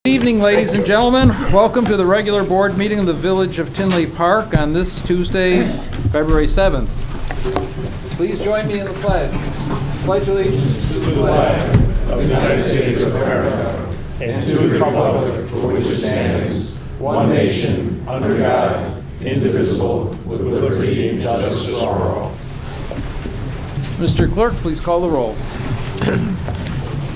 Good evening, ladies and gentlemen. Welcome to the regular board meeting of the Village of Tinley Park on this Tuesday, February 7th. Please join me in the pledge. Pledge allegiance to the flag of the United States of America and to the republic for which it stands, one nation, under God, indivisible, with liberty and justice for all. Mr. Clerk, please call the roll.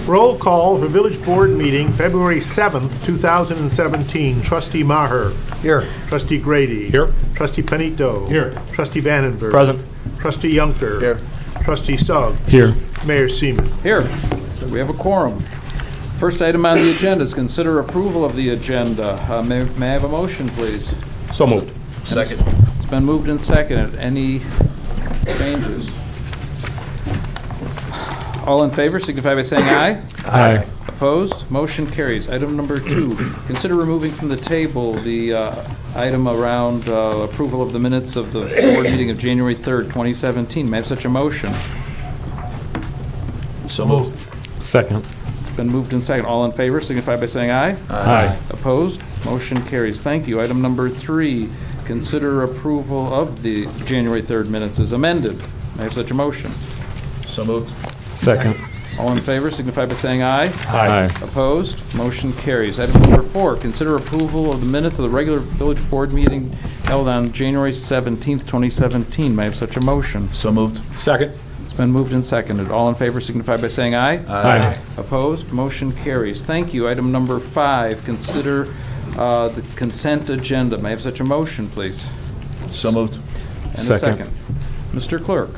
Roll call for Village Board meeting, February 7th, 2017. Trustee Maher. Here. Trustee Grady. Here. Trustee Penito. Here. Trustee Vandenberg. Present. Trustee Junker. Here. Trustee Sugg. Here. Mayor Seaman. Here. We have a quorum. First item on the agenda is consider approval of the agenda. May I have a motion, please? So moved. Second. It's been moved and seconded. Any changes? All in favor signify by saying aye. Aye. Opposed? Motion carries. Item number 2, consider removing from the table the item around approval of the minutes of the board meeting of January 3rd, 2017. May I have such a motion? So moved. Second. It's been moved and seconded. All in favor signify by saying aye. Aye. Opposed? Motion carries. Thank you. Item number 3, consider approval of the January 3rd minutes as amended. May I have such a motion? So moved. Second. All in favor signify by saying aye. Aye. Opposed? Motion carries. Item number 4, consider approval of the minutes of the regular village board meeting held on January 17th, 2017. May I have such a motion? So moved. Second. It's been moved and seconded. All in favor signify by saying aye. Aye. Opposed? Motion carries. Thank you. Item number 5, consider the consent agenda. May I have such a motion, please? So moved. And Second. a second. Mr. Clerk.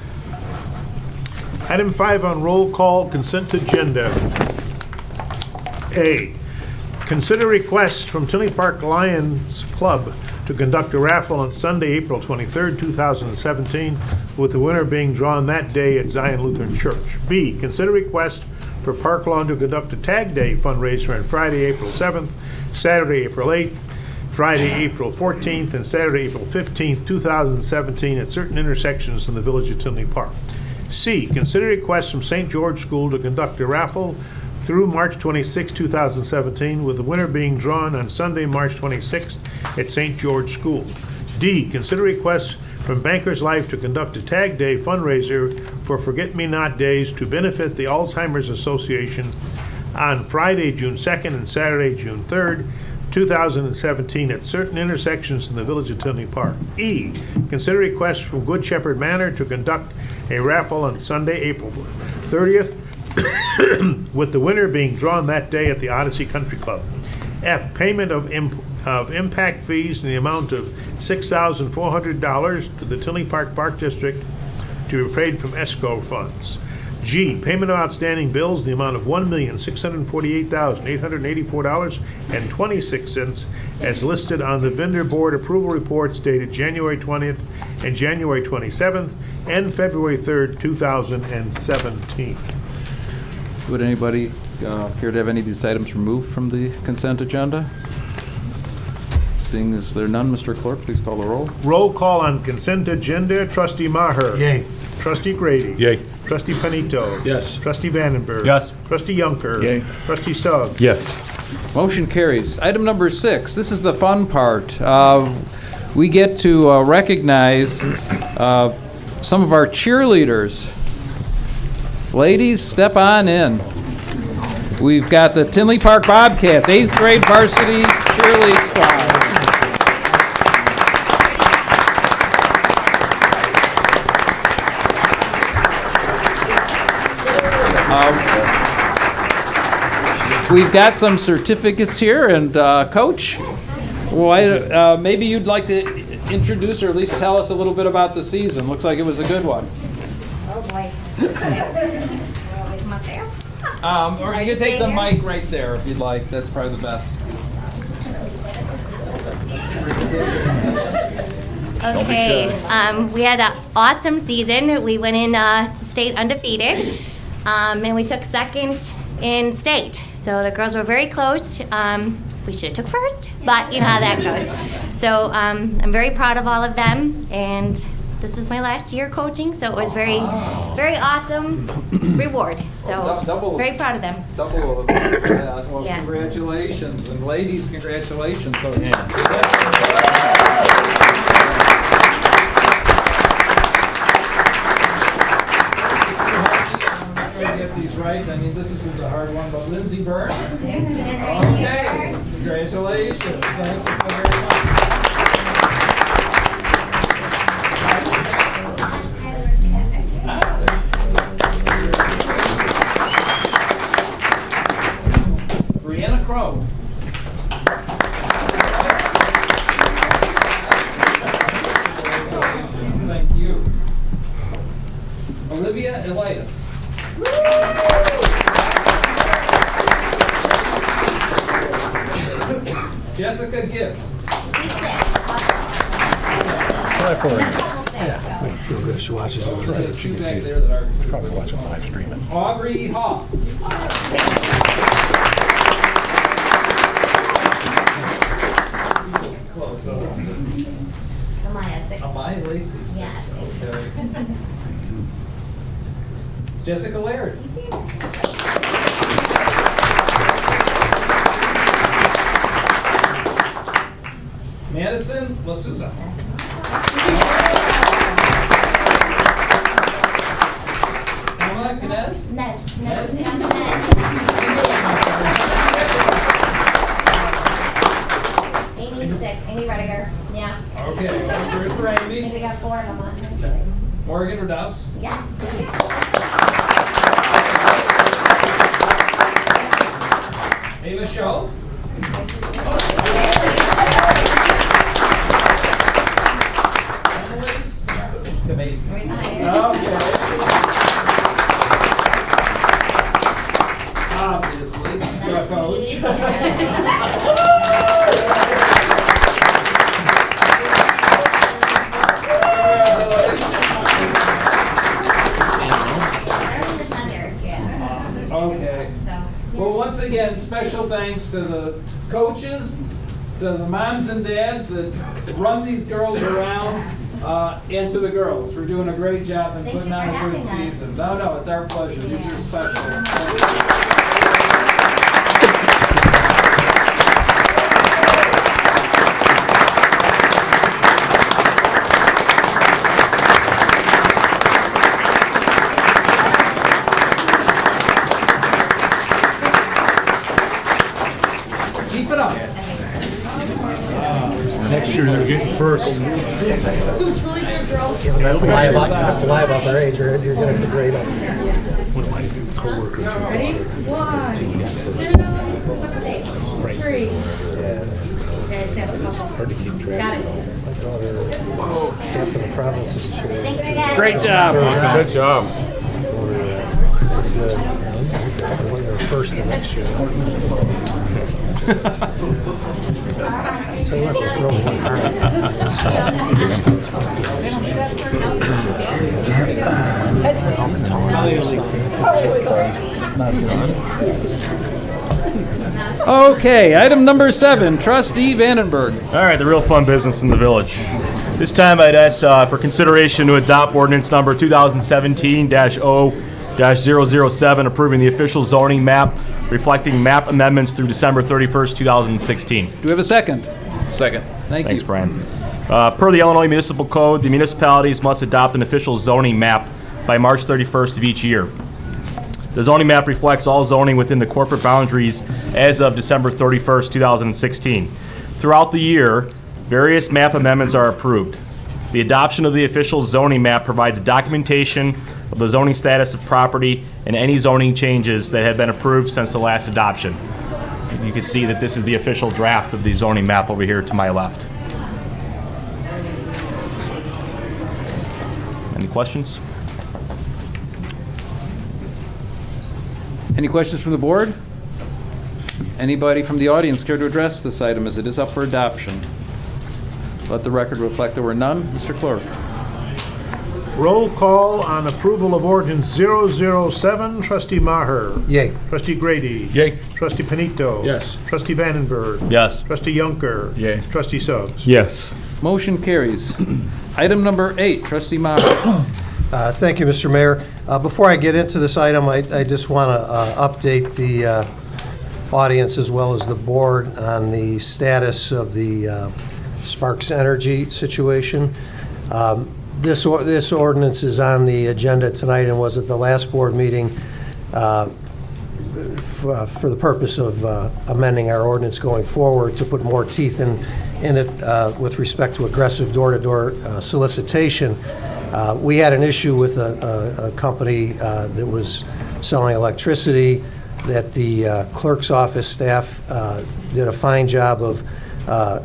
Item 5 on roll call consent agenda. A, consider request from Tinley Park Lions Club to conduct a raffle on Sunday, April 23rd, 2017, with the winner being drawn that day at Zion Lutheran Church. B, consider request for Park Lawn to conduct a Tag Day fundraiser on Friday, April 7th, Saturday, April 8th, Friday, April 14th, and Saturday, April 15th, 2017 at certain intersections in the Village of Tinley Park. C, consider request from St. George School to conduct a raffle through March 26, 2017, with the winner being drawn on Sunday, March 26th at St. George School. D, consider request from Bankers Life to conduct a Tag Day fundraiser for Forget-Me-Not Days to benefit the Alzheimer's Association on Friday, June 2nd and Saturday, June 3rd, 2017 at certain intersections in the Village of Tinley Park. E, consider request from Good Shepherd Manor to conduct a raffle on Sunday, April 30th, with the winner being drawn that day at the Odyssey Country Club. F, payment of impact fees in the amount of $6,400 to the Tinley Park Park District to be paid from escrow funds. G, payment of outstanding bills in the amount of $1,648,884.26 as listed on the vendor board approval reports dated January 20th and January 27th and February 3rd, 2017. Would anybody care to have any of these items removed from the consent agenda? Seeing as there are none, Mr. Clerk, please call the roll. Roll call on consent agenda. Trustee Maher. Yay. Trustee Grady. Yay. Trustee Penito. Yes. Trustee Vandenberg. Yes. Trustee Junker. Yay. Trustee Sugg. Yes. Motion carries. Item number 6, this is the fun part. We get to recognize some of our cheerleaders. Ladies, step on in. We've got the Tinley Park Bobcats, 8th grade varsity cheerlead squad. We've got some certificates here, and Coach, maybe you'd like to introduce or at least tell us a little bit about the season. Looks like it was a good one. Oh boy. Come up there. Or you can take the mic right there if you'd like. That's probably the best. Okay. We had an awesome season. We went in to state undefeated, and we took second in state. So the girls were very close. We should have took first, but you know how that goes. So I'm very proud of all of them, and this was my last year coaching, so it was very awesome reward. So Double. very proud of them. Double of that. Well, Yeah. congratulations. And ladies, congratulations. So, get these right. I mean, this isn't a hard one, but Lindsay Burns. Okay. Congratulations. Thank you so very much. Brianna Crow. Thank you. Olivia Elias. Jessica Gibbs. Feel good if she watches it on tape. Two back there that are Probably watching live streaming. Aubrey Hoff. Close. Amaya Lacey. Yes. Okay. Jessica Laird. Madison LaSouza. Emma Knez. Amy Rediger. Yeah. Okay, that's for I think Amy. we got 4 of them on here. Morgan Rodos. Yeah. Ava Schultz. Emily's. It's amazing. Okay. Obviously, our coach. Okay. Well, once again, special thanks to the coaches, to the moms and dads that run these girls around, and to the girls for doing a great job and Thank putting you on for a good having us. season. No, it's our pleasure. These are special. Keep it up. Next year they're getting first. You don't have to lie about their age, or you're going to get the grade up. One of my coworkers. Ready? 1, 2, 3. You guys have a couple. Hard to keep track. Got it. My daughter, captain of provinces, she Thanks again. Great job. Good job. when they're first the next year. So what, those girls work hard. Okay, item number 7, Trustee Vandenberg. All right, the real fun business in the village. This time I'd ask for consideration to adopt ordinance number 2017-0-007, approving the official zoning map, reflecting map amendments through December 31st, 2016. Do we have a second? Second. Thank Thanks, you. Brian. Per the Illinois Municipal Code, the municipalities must adopt an official zoning map by March 31st of each year. The zoning map reflects all zoning within the corporate boundaries as of December 31st, 2016. Throughout the year, various map amendments are approved. The adoption of the official zoning map provides documentation of the zoning status of property and any zoning changes that have been approved since the last adoption. You can see that this is the official draft of the zoning map over here to my left. Any questions? Any questions from the board? Anybody from the audience care to address this item as it is up for adoption? Let the record reflect there were none. Mr. Clerk. Roll call on approval of ordinance 007. Trustee Maher. Yay. Trustee Grady. Yay. Trustee Panito. Yes. Trustee Vandenberg. Yes. Trustee Yunker. Yay. Trustee Suggs. Yes. Motion carries. Item number 8, Trustee Maher. Thank you, Mr. Mayor. Before I get into this item, I just want to update the audience as well as the board on the status of the Sparks Energy situation. This ordinance is on the agenda tonight and was at the last board meeting for the purpose of amending our ordinance going forward to put more teeth in it with respect to aggressive door-to-door solicitation. We had an issue with a company that was selling electricity that the clerk's office staff did a fine job of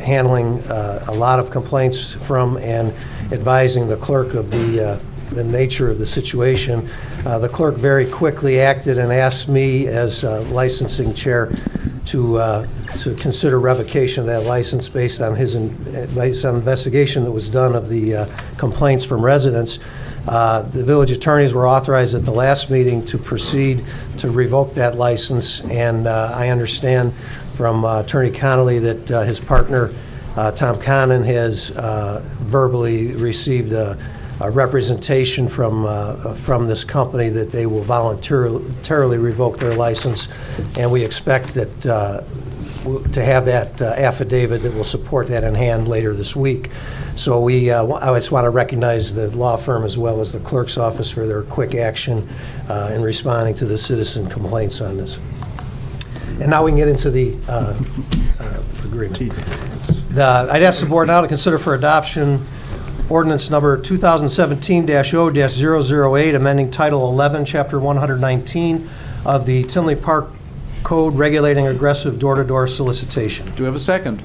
handling a lot of complaints from and advising the clerk of the nature of the situation. The clerk very quickly acted and asked me as licensing chair to consider revocation of that license based on based on investigation that was done of the complaints from residents. The village attorneys were authorized at the last meeting to proceed to revoke that license, and I understand from Attorney Connolly that his partner, Tom Connon, has verbally received a representation from this company that they will voluntarily revoke their license, and we expect that to have that affidavit that will support that in hand later this week. So I just want to recognize the law firm as well as the clerk's office for their quick action in responding to the citizen complaints on this. And now we can get into the agreement. I'd ask the board now to consider for adoption ordinance number 2017-0-008, amending Title 11, Chapter 119 of the Tinley Park Code regulating aggressive door-to-door solicitation. Do we have a second?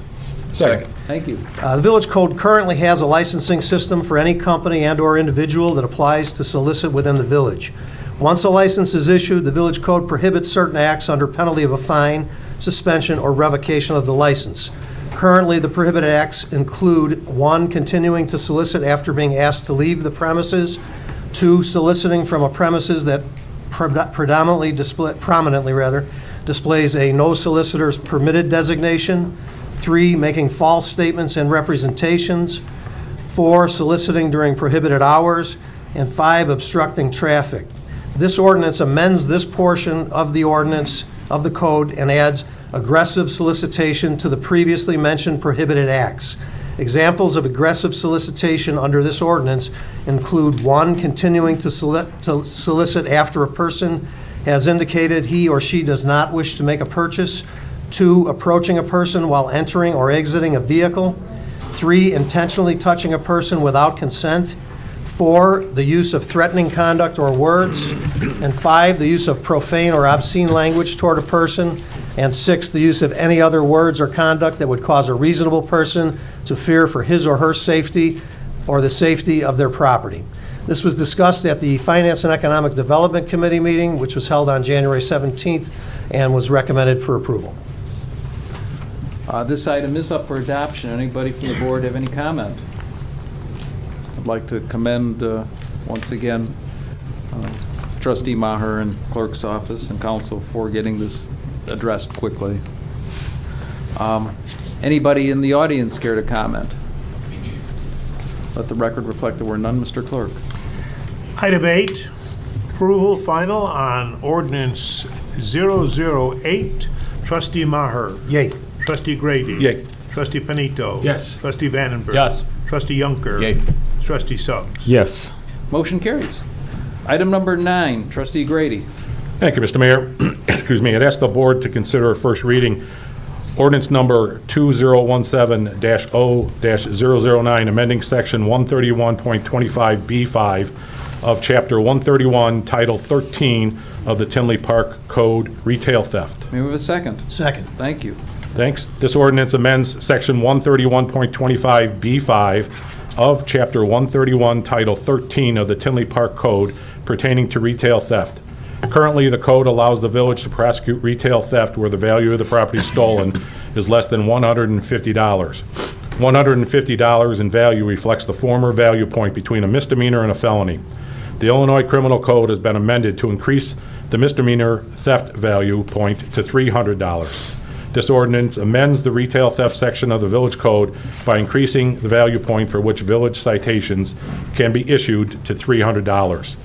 Second. Thank you. The village code currently has a licensing system for any company and/or individual that applies to solicit within the village. Once a license is issued, the village code prohibits certain acts under penalty of a fine, suspension, or revocation of the license. Currently, the prohibited acts include 1, continuing to solicit after being asked to leave the premises, 2, soliciting from a premises that prominently displays a no solicitors permitted designation, 3, making false statements and representations, 4, soliciting during prohibited hours, and 5, obstructing traffic. This ordinance amends this portion of the ordinance of the code and adds aggressive solicitation to the previously mentioned prohibited acts. Examples of aggressive solicitation under this ordinance include 1, continuing to solicit after a person has indicated he or she does not wish to make a purchase, 2, approaching a person while entering or exiting a vehicle, 3, intentionally touching a person without consent, 4, the use of threatening conduct or words, and 5, the use of profane or obscene language toward a person, and 6, the use of any other words or conduct that would cause a reasonable person to fear for his or her safety or the safety of their property. This was discussed at the Finance and Economic Development Committee meeting, which was held on January 17th and was recommended for approval. This item is up for adoption. Anybody from the board have any comment? I'd like to commend, once again, Trustee Maher and Clerk's Office and Council for getting this addressed quickly. Anybody in the audience care to comment? Let the record reflect there were none, Mr. Clerk. Item 8, approval final on ordinance 008. Trustee Maher. Yay. Trustee Grady. Yay. Trustee Panito. Yes. Trustee Vandenberg. Yes. Trustee Yunker. Yay. Trustee Suggs. Yes. Motion carries. Item number 9, Trustee Grady. Thank you, Mr. Mayor. Excuse me. I'd ask the board to consider first reading ordinance number 2017-0-009, amending section 131.25B5 of chapter 131, title 13 of the Tinley Park Code, retail theft. May we have a second? Second. Thank you. Thanks. This ordinance amends section 131.25B5 of chapter 131, title 13 of the Tinley Park Code pertaining to retail theft. Currently, the code allows the village to prosecute retail theft where the value of the property stolen is less than $150. $150 in value reflects the former value point between a misdemeanor and a felony. The Illinois Criminal Code has been amended to increase the misdemeanor theft value point to $300. This ordinance amends the retail theft section of the village code by increasing the value point for which village citations can be issued to $300.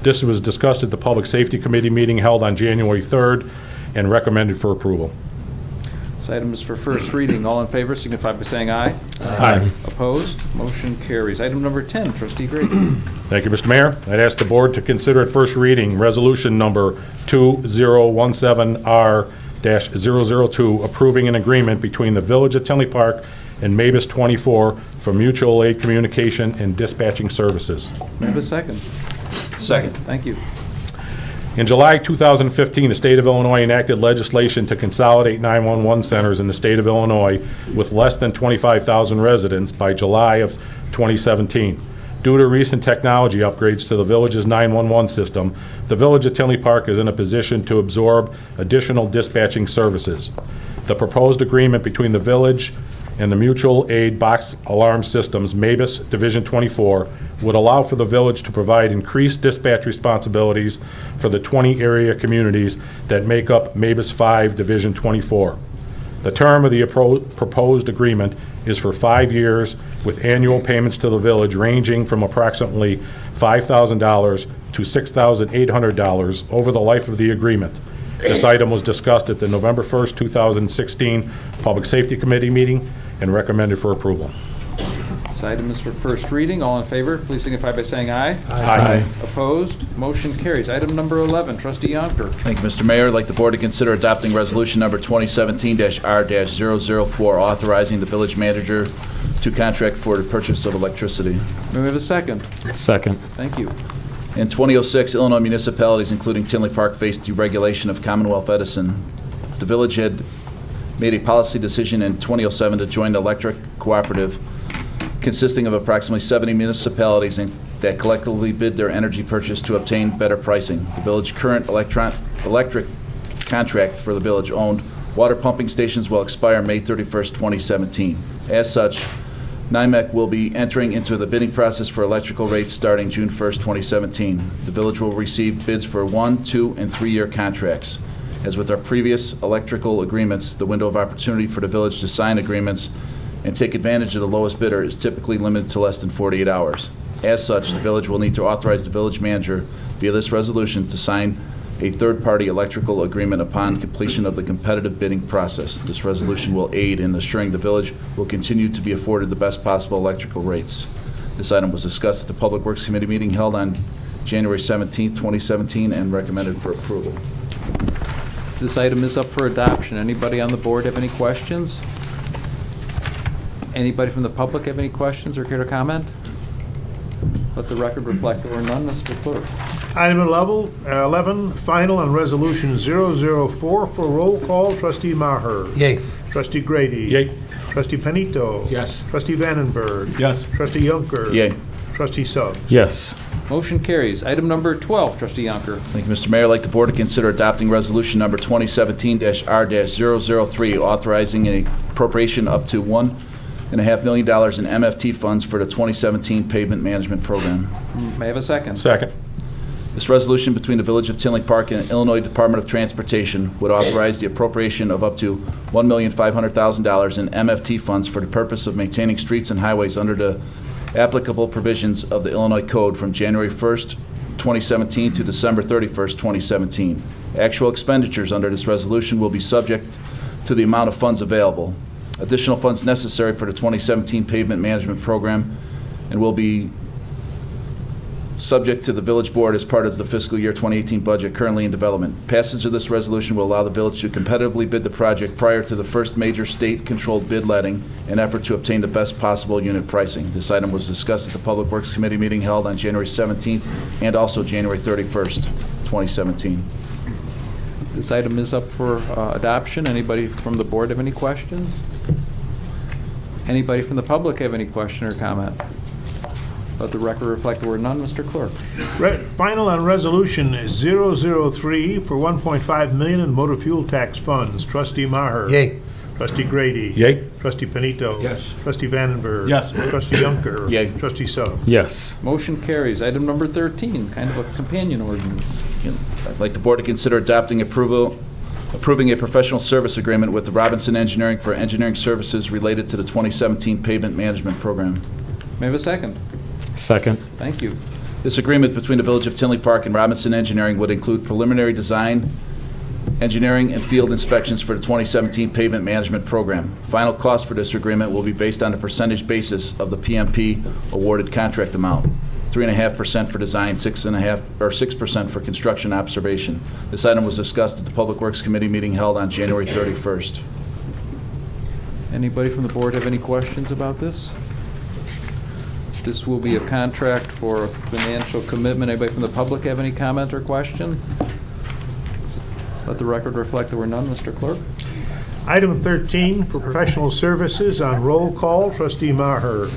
This was discussed at the Public Safety Committee meeting held on January 3rd and recommended for approval. This item is for first reading. All in favor signify by saying aye. Aye. Opposed? Motion carries. Item number 10, Trustee Grady. Thank you, Mr. Mayor. I'd ask the board to consider at first reading Resolution Number 2017R-002, approving an agreement between the Village of Tinley Park and Mavis 24 for mutual aid communication and dispatching services. May I have a second? Second. Thank you. In July 2015, the state of Illinois enacted legislation to consolidate 911 centers in the state of Illinois with less than 25,000 residents by July of 2017. Due to recent technology upgrades to the village's 911 system, the Village of Tinley Park is in a position to absorb additional dispatching services. The proposed agreement between the village and the mutual aid box alarm systems, Mavis Division 24, would allow for the village to provide increased dispatch responsibilities for the 20 area communities that make up Mavis 5 Division 24. The term of the proposed agreement is for 5 years with annual payments to the village ranging from approximately $5,000 to $6,800 over the life of the agreement. This item was discussed at the November 1st, 2016 Public Safety Committee meeting and recommended for approval. This item is for first reading. All in favor, please signify by saying aye. Aye. Opposed? Motion carries. Item number 11, Trustee Yonker. Thank you, Mr. Mayor. I'd like the board to consider adopting resolution number 2017-R-004, authorizing the village manager to contract for the purchase of electricity. May we have a second? Second. Thank you. In 2006, Illinois municipalities, including Tinley Park, faced deregulation of Commonwealth Edison. The village had made a policy decision in 2007 to join the electric cooperative consisting of approximately 70 municipalities that collectively bid their energy purchase to obtain better pricing. The village current electric contract for the village-owned water pumping stations will expire May 31st, 2017. As such, NIMEC will be entering into the bidding process for electrical rates starting June 1st, 2017. The village will receive bids for 1-, 2-, and 3-year contracts. As with our previous electrical agreements, the window of opportunity for the village to sign agreements and take advantage of the lowest bidder is typically limited to less than 48 hours. As such, the village will need to authorize the village manager via this resolution to sign a third-party electrical agreement upon completion of the competitive bidding process. This resolution will aid in assuring the village will continue to be afforded the best possible electrical rates. This item was discussed at the Public Works Committee meeting held on January 17, 2017, and recommended for approval. This item is up for adoption. Anybody on the board have any questions? Anybody from the public have any questions or care to comment? Let the record reflect there were none. Mr. Clerk. Item 11, final on resolution 004 for roll call. Trustee Maher. Yay. Trustee Grady. Yay. Trustee Penito. Yes. Trustee Vandenberg. Yes. Trustee Yonker. Yay. Trustee Suggs. Yes. Motion carries. Item number 12, Trustee Yonker. Thank you, Mr. Mayor. I'd like the board to consider adopting resolution number 2017-R-003, authorizing an appropriation up to $1.5 million in MFT funds for the 2017 pavement management program. May I have a second? Second. This resolution between the Village of Tinley Park and Illinois Department of Transportation would authorize the appropriation of up to $1,500,000 in MFT funds for the purpose of maintaining streets and highways under the applicable provisions of the Illinois Code from January 1st, 2017 to December 31st, 2017. Actual expenditures under this resolution will be subject to the amount of funds available. Additional funds necessary for the 2017 pavement management program and will be subject to the village board as part of the fiscal year 2018 budget currently in development. Passage of this resolution will allow the village to competitively bid the project prior to the first major state-controlled bid letting in an effort to obtain the best possible unit pricing. This item was discussed at the Public Works Committee meeting held on January 17th and also January 31st, 2017. This item is up for adoption. Anybody from the board have any questions? Anybody from the public have any question or comment? Let the record reflect there were none. Mr. Clerk. Final on resolution 003 for $1.5 million in motor fuel tax funds. Trustee Maher. Yay. Trustee Grady. Yay. Trustee Panito. Yes. Trustee Vandenberg. Yes. Trustee Yunker. Yay. Trustee Suggs. Yes. Motion carries. Item number 13, kind of a companion ordinance. I'd like the board to consider approving a professional service agreement with the Robinson Engineering for engineering services related to the 2017 pavement management program. May I have a second? Second. Thank you. This agreement between the Village of Tinley Park and Robinson Engineering would include preliminary design, engineering, and field inspections for the 2017 pavement management program. Final cost for this agreement will be based on a percentage basis of the PMP awarded contract amount. 3.5% for design, 6% for construction observation. This item was discussed at the Public Works Committee meeting held on January 31st. Anybody from the board have any questions about this? This will be a contract for a financial commitment. Anybody from the public have any comment or question? Let the record reflect there were none. Mr. Clerk? Item 13 for professional services on roll call. Trustee Maher.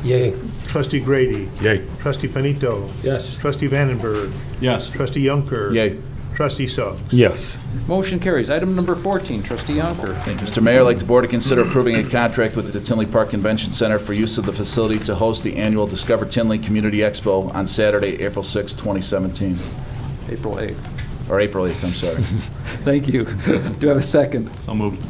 Yay. Trustee Grady. Yay. Trustee Panito. Yes. Trustee Vandenberg. Yes. Trustee Yunker. Yay. Trustee Suggs. Yes. Motion carries. Item number 14, Trustee Yonker. Thank you, Mr. Mayor. I'd like the board to consider approving a contract with the Tinley Park Convention Center for use of the facility to host the annual Discover Tinley Community Expo on Saturday, April 6, 2017. April 8th. Or April 8th, I'm sorry. Thank you. Do I have a second? So moved.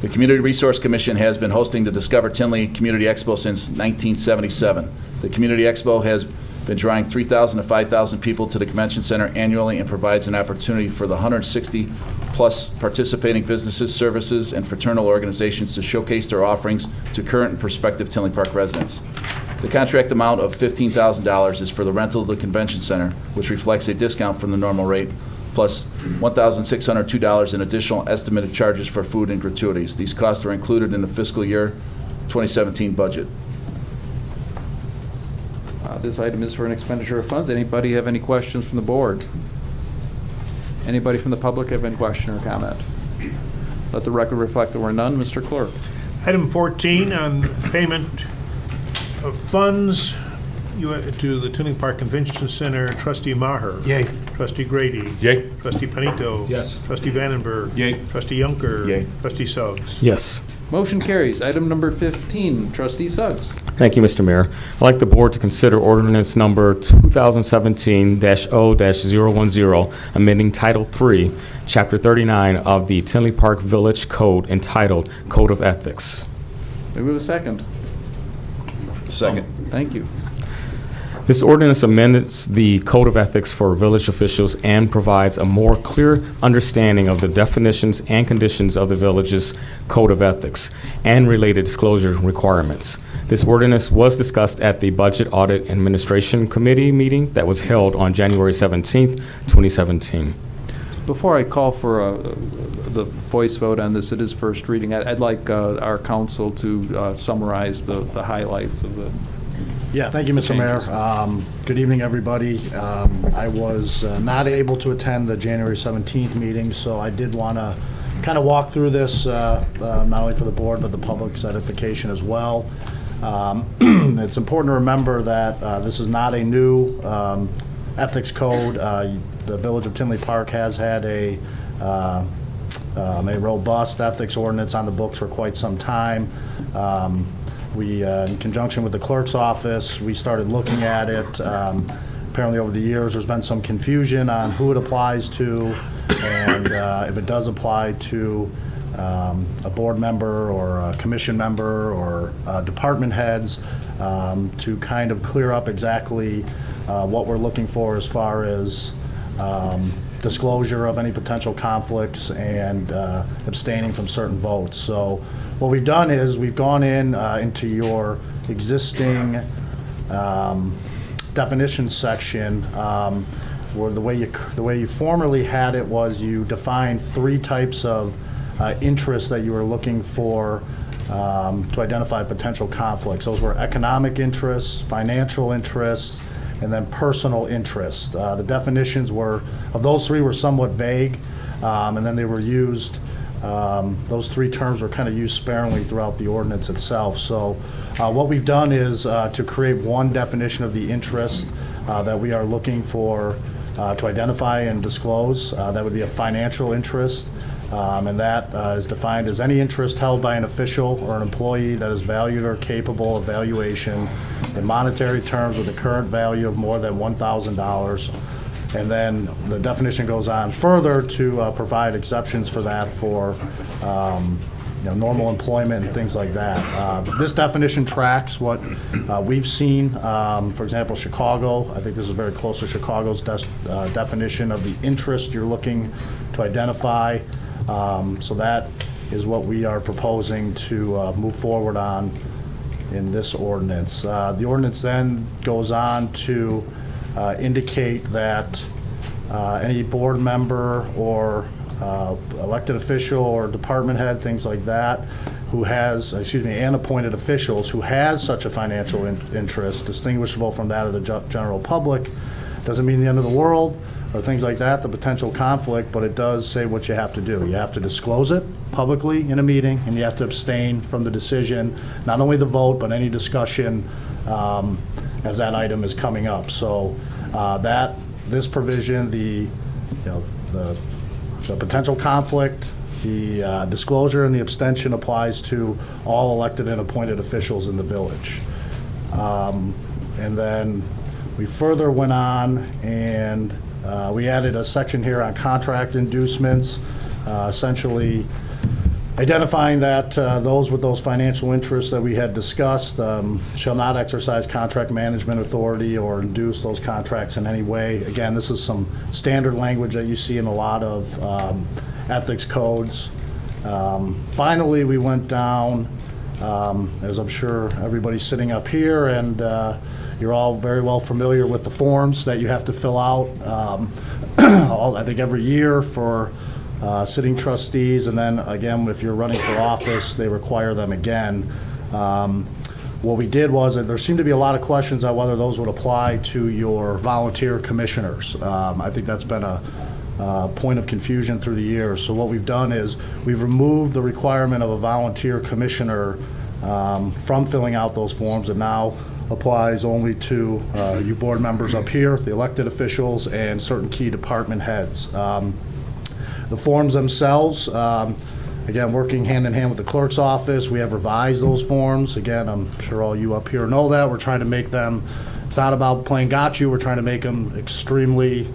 The Community Resource Commission has been hosting the Discover Tinley Community Expo since 1977. The Community Expo has been drawing 3,000 to 5,000 people to the convention center annually and provides an opportunity for the 160-plus participating businesses, services, and fraternal organizations to showcase their offerings to current and prospective Tinley Park residents. The contract amount of $15,000 is for the rental of the convention center, which reflects a discount from the normal rate, plus $1,602 in additional estimated charges for food and gratuities. These costs are included in the fiscal year 2017 budget. This item is for an expenditure of funds. Anybody have any questions from the board? Anybody from the public have any question or comment? Let the record reflect there were none. Mr. Clerk? Item 14 on payment of funds to the Tinley Park Convention Center. Trustee Maher. Yay. Trustee Grady. Yay. Trustee Panito. Yes. Trustee Vandenberg. Yay. Trustee Yunker. Yay. Trustee Suggs. Yes. Motion carries. Item number 15, Trustee Suggs. Thank you, Mr. Mayor. I'd like the board to consider ordinance number 2017-0-010, amending Title III, Chapter 39 of the Tinley Park Village Code entitled Code of Ethics. May we have a second? Second. Thank you. This ordinance amends the Code of Ethics for village officials and provides a more clear understanding of the definitions and conditions of the village's Code of Ethics and related disclosure requirements. This ordinance was discussed at the Budget Audit Administration Committee meeting that was held on January 17th, 2017. Before I call for the voice vote on this, it is first reading. I'd like our council to summarize the highlights of the Yeah, thank you, Mr. Mayor. Good evening, everybody. I was not able to attend the January 17th meeting, so I did want to kind of walk through this, not only for the board, but the public's edification as well. It's important to remember that this is not a new ethics code. The Village of Tinley Park has had a robust ethics ordinance on the books for quite some time. We, in conjunction with the clerk's office, we started looking at it. Apparently over the years, there's been some confusion on who it applies to, and if it does apply to a board member or a commission member or department heads, to kind of clear up exactly what we're looking for as far as disclosure of any potential conflicts and abstaining from certain votes. So what we've done is we've gone into your existing definition section, where the way you formerly had it was you defined three types of interests that you were looking for to identify potential conflicts. Those were economic interests, financial interests, and then personal interests. The definitions of those three were somewhat vague, and then they were used, those three terms were kind of used sparingly throughout the ordinance itself. So what we've done is to create one definition of the interest that we are looking for to identify and disclose. That would be a financial interest. And that is defined as any interest held by an official or an employee that is valued or capable of valuation in monetary terms with a current value of more than $1,000. And then the definition goes on further to provide exceptions for that for normal employment and things like that. This definition tracks what we've seen. For example, Chicago, I think this is very close to Chicago's definition of the interest you're looking to identify. So that is what we are proposing to move forward on in this ordinance. The ordinance then goes on to indicate that any board member or elected official or department head, things like that, who has, and appointed officials who has such a financial interest distinguishable from that of the general public, doesn't mean the end of the world or things like that, the potential conflict, but it does say what you have to do. You have to disclose it publicly in a meeting, and you have to abstain from the decision, not only the vote, but any discussion as that item is coming up. So this provision, the potential conflict, the disclosure, and the abstention applies to all elected and appointed officials in the village. And then we further went on and we added a section here on contract inducements, essentially identifying that those with those financial interests that we had discussed shall not exercise contract management authority or induce those contracts in any way. Again, this is some standard language that you see in a lot of ethics codes. Finally, we went down, as I'm sure everybody's sitting up here, and you're all very well familiar with the forms that you have to fill out, I think every year for sitting trustees, and then again, if you're running for office, they require them again. What we did was that there seemed to be a lot of questions on whether those would apply to your volunteer commissioners. I think that's been a point of confusion through the years. So what we've done is we've removed the requirement of a volunteer commissioner from filling out those forms, and now applies only to you board members up here, the elected officials, and certain key department heads. The forms themselves, again, working hand in hand with the clerk's office, we have revised those forms. Again, I'm sure all you up here know that. We're trying to make them, it's not about playing gotcha, we're trying to make them extremely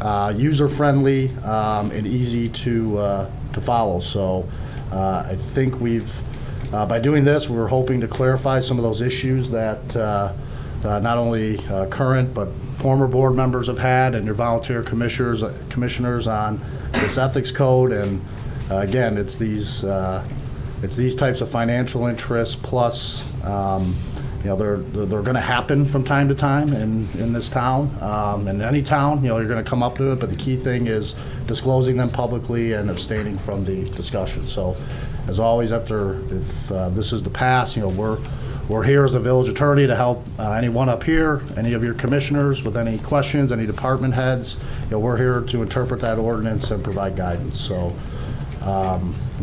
user-friendly and easy to follow. So I think we've, by doing this, we're hoping to clarify some of those issues that not only current but former board members have had, and your volunteer commissioners on this ethics code. And again, it's these types of financial interests plus they're going to happen from time to time in this town, in any town. You're going to come up to it, but the key thing is disclosing them publicly and abstaining from the discussion. So, as always, if this is the pass, we're here as the village attorney to help anyone up here, any of your commissioners with any questions, any department heads. We're here to interpret that ordinance and provide guidance. So,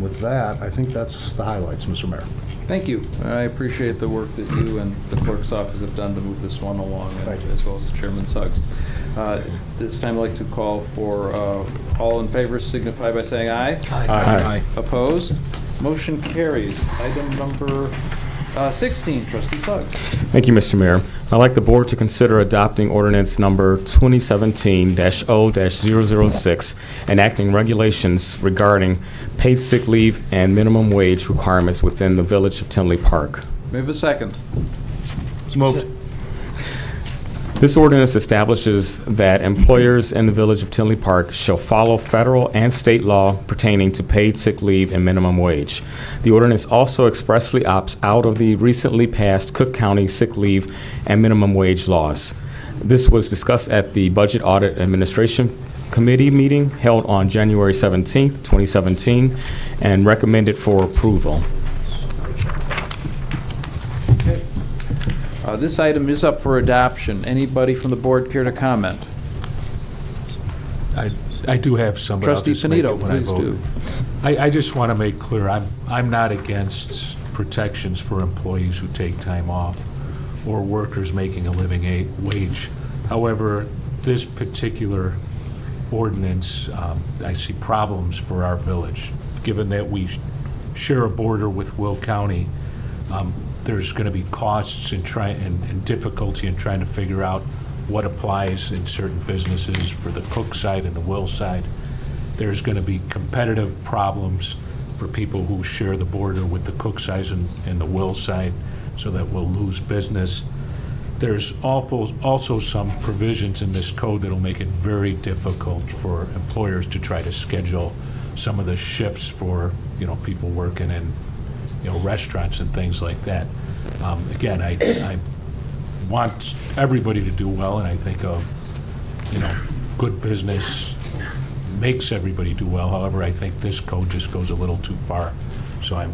with that, I think that's the highlights, Mr. Mayor. Thank you. I appreciate the work that you and the clerk's office have done to move this one along, as well as Chairman Suggs. This time I'd like to call for all in favor signify by saying aye. Aye. Opposed? Motion carries. Item number 16, Trustee Suggs. Thank you, Mr. Mayor. I'd like the board to consider adopting ordinance number 2017-0-006, enacting regulations regarding paid sick leave and minimum wage requirements within the village of Tinley Park. May I have a second? So moved. This ordinance establishes that employers in the village of Tinley Park shall follow federal and state law pertaining to paid sick leave and minimum wage. The ordinance also expressly opts out of the recently passed Cook County sick leave and minimum wage laws. This was discussed at the Budget Audit Administration Committee meeting held on January 17th, 2017, and recommended for approval. This item is up for adoption. Anybody from the board care to comment? I do have some, but I'll Trustee just make it Finito, when I please vote. do. I just want to make clear, I'm not against protections for employees who take time off or workers making a living wage. However, this particular ordinance, I see problems for our village. Given that we share a border with Will County, there's going to be costs and difficulty in trying to figure out what applies in certain businesses for the Cook side and the Will side. There's going to be competitive problems for people who share the border with the Cook side and the Will side, so that we'll lose business. There's also some provisions in this code that'll make it very difficult for employers to try to schedule some of the shifts for, people working in, restaurants and things like that. Again, I want everybody to do well, and I think good business makes everybody do well. However, I think this code just goes a little too far. So I'm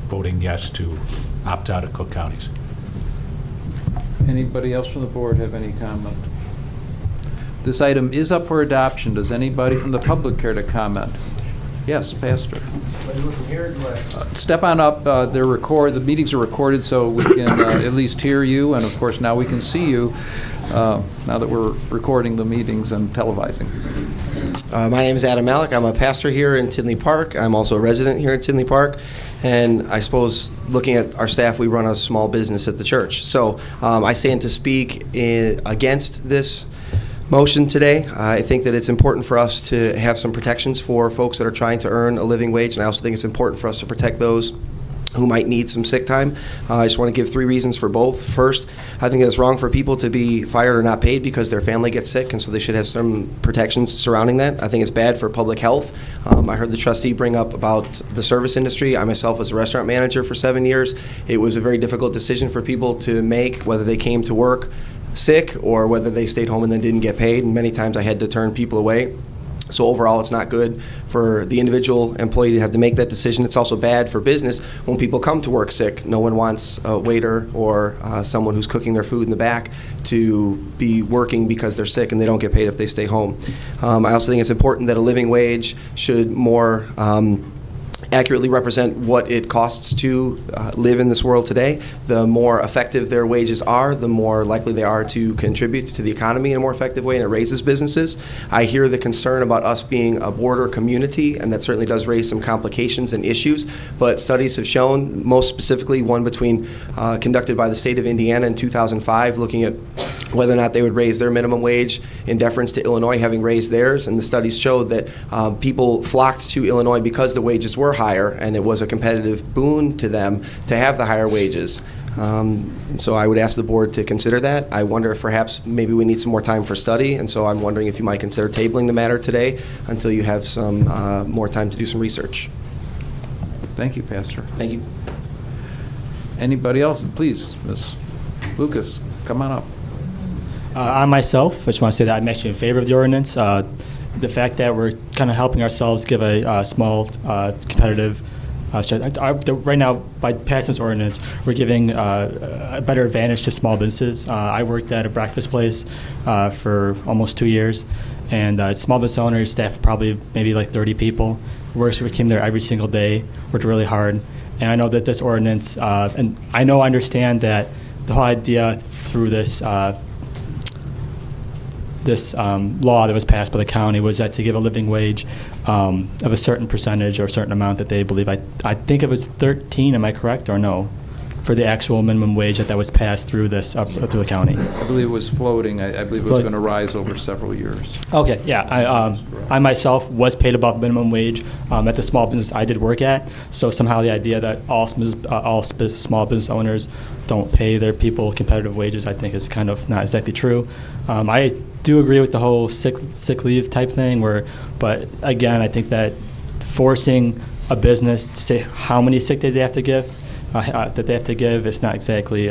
voting yes to opt out of Cook counties. Anybody else from the board have any comment? This item is up for adoption. Does anybody from the public care to comment? Yes, Pastor. Step on up. The meetings are recorded, so we can at least hear you, and of course now we can see you. Now that we're recording the meetings and televising. My name is Adam Malik. I'm a pastor here in Tinley Park. I'm also a resident here in Tinley Park. And I suppose looking at our staff, we run a small business at the church. So I stand to speak against this motion today. I think that it's important for us to have some protections for folks that are trying to earn a living wage. And I also think it's important for us to protect those who might need some sick time. I just want to give 3 reasons for both. First, I think it's wrong for people to be fired or not paid because their family gets sick, and so they should have some protections surrounding that. I think it's bad for public health. I heard the trustee bring up about the service industry. I myself was a restaurant manager for 7 years. It was a very difficult decision for people to make, whether they came to work sick or whether they stayed home and then didn't get paid, and many times I had to turn people away. So overall, it's not good for the individual employee to have to make that decision. It's also bad for business when people come to work sick. No one wants a waiter or someone who's cooking their food in the back to be working because they're sick and they don't get paid if they stay home. I also think it's important that a living wage should more accurately represent what it costs to live in this world today. The more effective their wages are, the more likely they are to contribute to the economy in a more effective way, and it raises businesses. I hear the concern about us being a border community, and that certainly does raise some complications and issues, but studies have shown, most specifically one conducted by the state of Indiana in 2005, looking at whether or not they would raise their minimum wage in deference to Illinois having raised theirs, and the studies showed that people flocked to Illinois because the wages were higher, and it was a competitive boon to them to have the higher wages. So I would ask the board to consider that. I wonder if perhaps maybe we need some more time for study, and so I'm wondering if you might consider tabling the matter today until you have some more time to do some research. Thank you, Pastor. Thank you. Anybody else? Please, Ms. Lucas, come on up. I myself, I just want to say that I'm actually in favor of the ordinance. The fact that we're kind of helping ourselves give a small competitive right now, by passing this ordinance, we're giving a better advantage to small businesses. I worked at a breakfast place for almost 2 years, and small business owners, staff probably maybe like 30 people. We came there every single day, worked really hard, and I know that this ordinance, and I understand that the whole idea through this law that was passed by the county was that to give a living wage of a certain percentage or a certain amount that they believe. I think it was 13, am I correct, or no? For the actual minimum wage that was passed through this, through the county. I believe it was floating. I believe it was going to rise over several years. Okay, yeah. I myself was paid above minimum wage at the small business I did work at. So somehow the idea that all small business owners don't pay their people competitive wages, I think is kind of not exactly true. I do agree with the whole sick leave type thing, but again, I think that forcing a business to say how many sick days they have to give, it's not exactly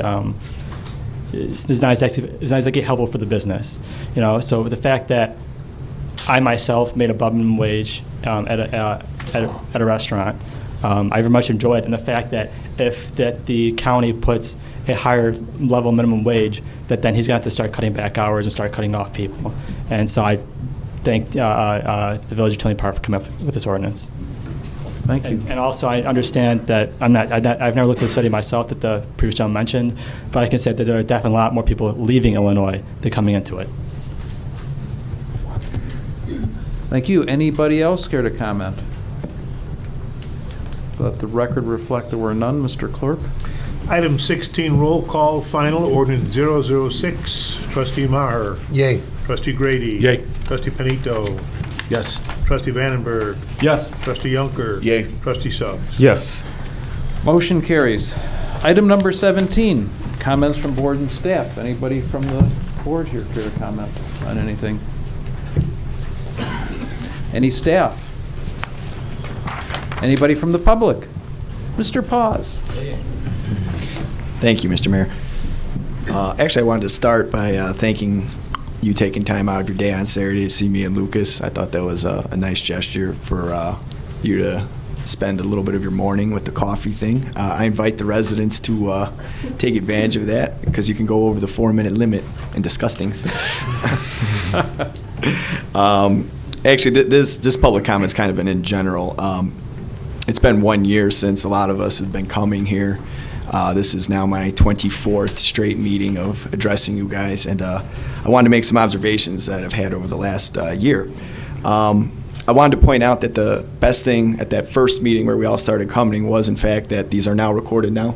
it's not exactly helpful for the business, So the fact that I myself made above minimum wage at a restaurant, I very much enjoy it, and the fact that if the county puts a higher level minimum wage, that then he's going to have to start cutting back hours and start cutting off people, and so I thank the Village of Tinley Park for coming up with this ordinance. Thank you. And also, I understand that I've never looked at the study myself that the previous gentleman mentioned, but I can say that there are definitely a lot more people leaving Illinois than coming into it. Thank you. Anybody else care to comment? Let the record reflect there were none. Mr. Clerk? Item 16, roll call, final, ordinance 006. Trustee Maher. Yay. Trustee Grady. Yay. Trustee Panito. Yes. Trustee Vandenberg. Yes. Trustee Yunker. Yay. Trustee Suggs. Yes. Motion carries. Item number 17, comments from board and staff. Anybody from the board here care to comment on anything? Any staff? Anybody from the public? Mr. Paz. Thank you, Mr. Mayor. Actually, I wanted to start by thanking you taking time out of your day on Saturday to see me and Lucas. I thought that was a nice gesture for you to spend a little bit of your morning with the coffee thing. I invite the residents to take advantage of that because you can go over the 4-minute limit and discuss things. Actually, this public comment's kind of been in general. It's been 1 year since a lot of us have been coming here. This is now my 24th straight meeting of addressing you guys, and I wanted to make some observations that I've had over the last year. I wanted to point out that the best thing at that first meeting where we all started coming was, in fact, that these are now recorded now.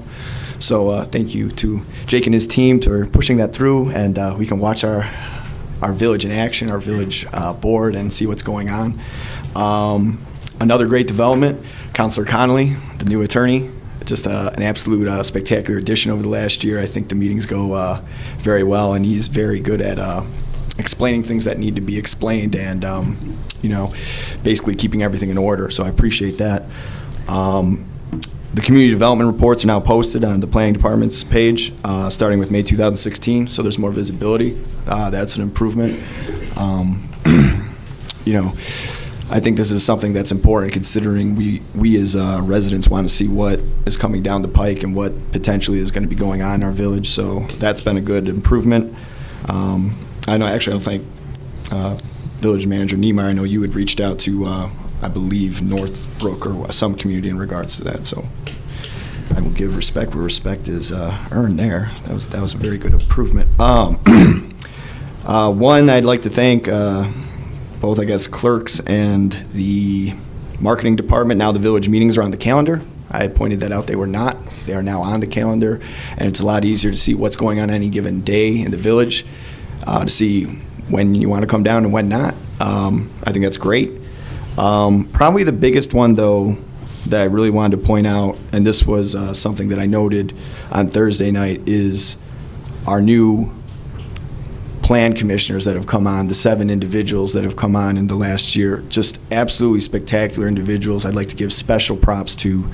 So thank you to Jake and his team for pushing that through, and we can watch our village in action, our village board, and see what's going on. Another great development, Councilor Connolly, the new attorney, just an absolute spectacular addition over the last year. I think the meetings go very well, and he's very good at explaining things that need to be explained and, basically keeping everything in order. So I appreciate that. The community development reports are now posted on the planning department's page, starting with May 2016, so there's more visibility. That's an improvement. I think this is something that's important considering we as residents want to see what is coming down the pike and what potentially is going to be going on in our village. So that's been a good improvement. I'll thank Village Manager Niemeyer. I know you had reached out to, I believe, Northbrook or some community in regards to that. So I will give respect where respect is earned there. That was a very good improvement. One, I'd like to thank both, I guess, clerks and the marketing department. Now the village meetings are on the calendar. I had pointed that out. They were not. They are now on the calendar, and it's a lot easier to see what's going on any given day in the village, to see when you want to come down and when not. I think that's great. Probably the biggest one, though, that I really wanted to point out, and this was something that I noted on Thursday night, is our new plan commissioners that have come on, the 7 individuals that have come on in the last year. Just absolutely spectacular individuals. I'd like to give special props to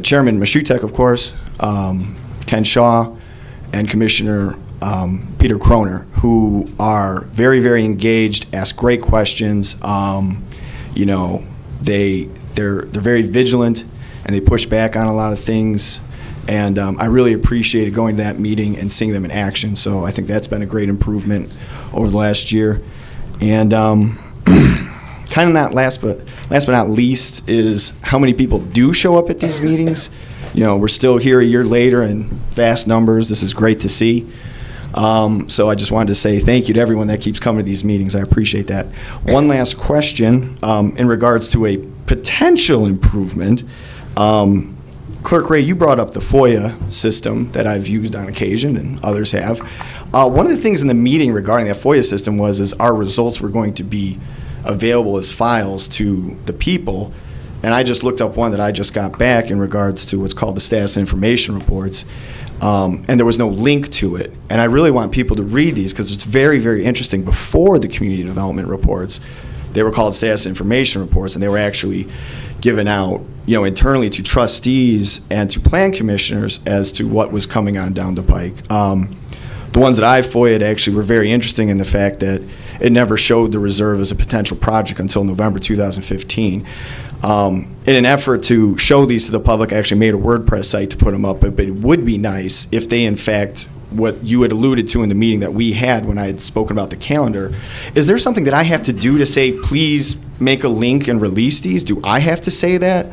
Chairman Mashutek, of course, Ken Shaw, and Commissioner Peter Kroner, who are very, very engaged, ask great questions. They're very vigilant, and they push back on a lot of things. And I really appreciated going to that meeting and seeing them in action. So I think that's been a great improvement over the last year. And kind of not last but not least is how many people do show up at these meetings. We're still here a year later in vast numbers. This is great to see. So I just wanted to say thank you to everyone that keeps coming to these meetings. I appreciate that. One last question in regards to a potential improvement. Clerk Ray, you brought up the FOIA system that I've used on occasion and others have. One of the things in the meeting regarding that FOIA system was our results were going to be available as files to the people. And I just looked up one that I just got back in regards to what's called the status information reports. And there was no link to it. And I really want people to read these because it's very, very interesting. Before the community development reports, they were called status information reports, and they were actually given out, internally to trustees and to plan commissioners as to what was coming on down the pike. The ones that I FOIA'd actually were very interesting in the fact that it never showed the reserve as a potential project until November 2015. In an effort to show these to the public, I actually made a WordPress site to put them up, but it would be nice if they, in fact, what you had alluded to in the meeting that we had when I had spoken about the calendar, is there something that I have to do to say, please make a link and release these? Do I have to say that?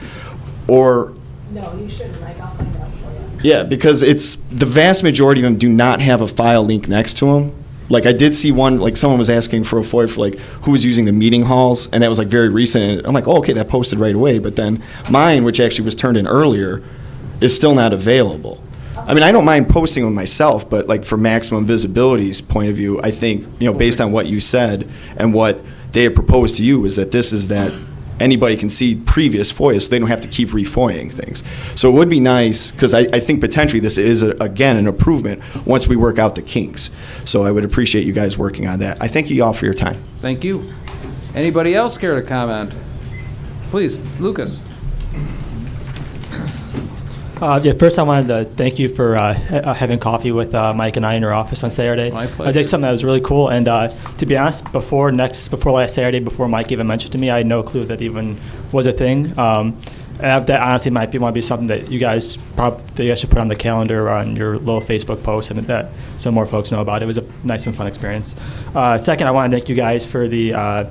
Or No, you shouldn't. I'll find out for you. Yeah, because it's the vast majority of them do not have a file link next to them. Like, I did see one, like, someone was asking for a FOIA for, like, who was using the meeting halls, and that was, like, very recent. And I'm like, oh, okay, that posted right away. But then mine, which actually was turned in earlier, is still not available. I mean, I don't mind posting them myself, but, like, for maximum visibility's point of view, I think, you know, based on what you said and what they had proposed to you, is that this is that anybody can see previous FOIAs, so they don't have to keep re-FOIAing things. So it would be nice, because I think potentially this is, again, an improvement once we work out the kinks. So I would appreciate you guys working on that. I thank you all for your time. Thank you. Anybody else care to comment? Please, Lucas. First I wanted to thank you for having coffee with Mike and I in your office on Saturday. My pleasure. I think something that was really cool, and to be honest, before last Saturday, before Mike even mentioned to me, I had no clue that even was a thing. That honestly might be something that you guys should put on the calendar or on your little Facebook post, and that so more folks know about it. It was a nice and fun experience. Second, I want to thank you guys for the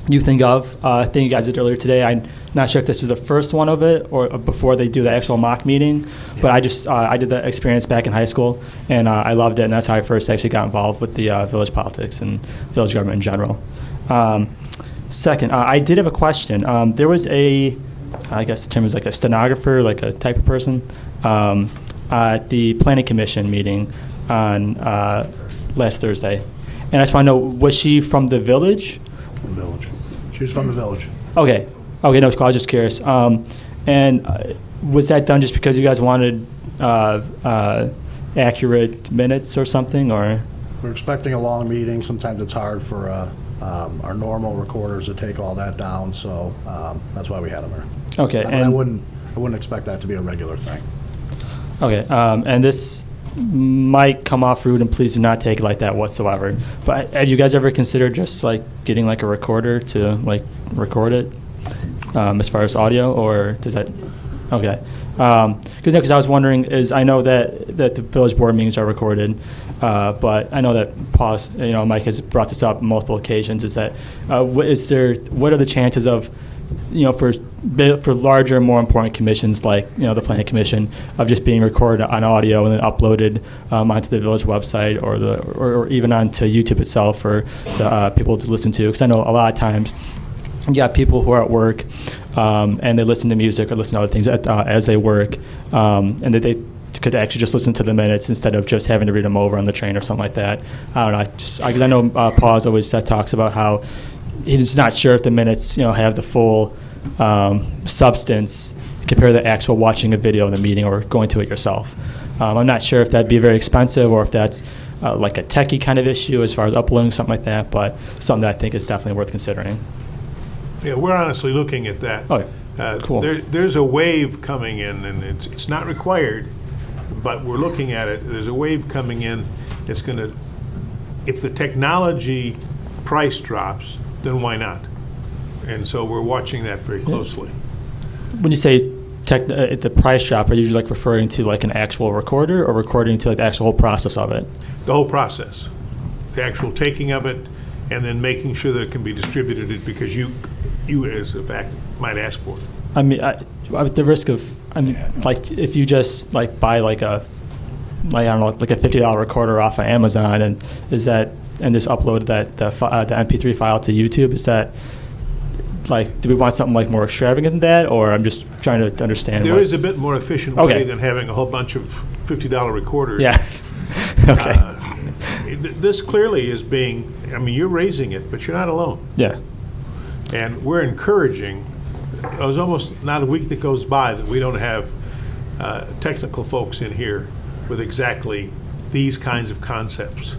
Youth and Gov thing you guys did earlier today. I'm not sure if this was the first one of it or before they do the actual mock meeting, but I did that experience back in high school, and I loved it, and that's how I first actually got involved with the village politics and village government in general. Second, I did have a question. There was I guess the term is like a stenographer, like a type of person, at the Planning Commission meeting on last Thursday. And I just want to know, was she from the village? Village. She was from the village. Okay, no, I was just curious. And was that done just because you guys wanted accurate minutes or something, or? We're expecting a long meeting. Sometimes it's hard for our normal recorders to take all that down, so that's why we had them here. Okay, I wouldn't expect that to be a regular thing. Okay, and this might come off rude, and please do not take it like that whatsoever. But have you guys ever considered just like getting like a recorder to like record it as far as audio, or does that? Okay, because I was wondering, I know that the village board meetings are recorded, but I know that Mike has brought this up on multiple occasions. Is that what are the chances of, for larger, more important commissions like the Planning Commission, of just being recorded on audio and then uploaded onto the village website or even onto YouTube itself for the people to listen to? Because I know a lot of times you got people who are at work and they listen to music or listen to other things as they work, and that they could actually just listen to the minutes instead of just having to read them over on the train or something like that. I don't know. I know Paul's always talks about how he's not sure if the minutes have the full substance compared to the actual watching a video of the meeting or going to it yourself. I'm not sure if that'd be very expensive or if that's like a techie kind of issue as far as uploading something like that, but something that I think is definitely worth considering. Yeah, we're honestly looking at that. Oh, cool. There's a wave coming in, and it's not required, but we're looking at it. There's a wave coming in that's going to, if the technology price drops, then why not? And so we're watching that very closely. When you say the price drop, are you like referring to like an actual recorder or recording to like the actual whole process of it? The whole process, the actual taking of it, and then making sure that it can be distributed because you as a fact might ask for it. I mean, at the risk of, like if you just like buy like a $50 recorder off of Amazon, and just upload the MP3 file to YouTube, is that like, do we want something like more extravagant than that, or I'm just trying to understand? There is a bit more efficient way than having a whole bunch of $50 recorders. Yeah. Okay. This clearly is being, you're raising it, but you're not alone. Yeah. And we're encouraging, there's almost not a week that goes by that we don't have technical folks in here with exactly these kinds of concepts.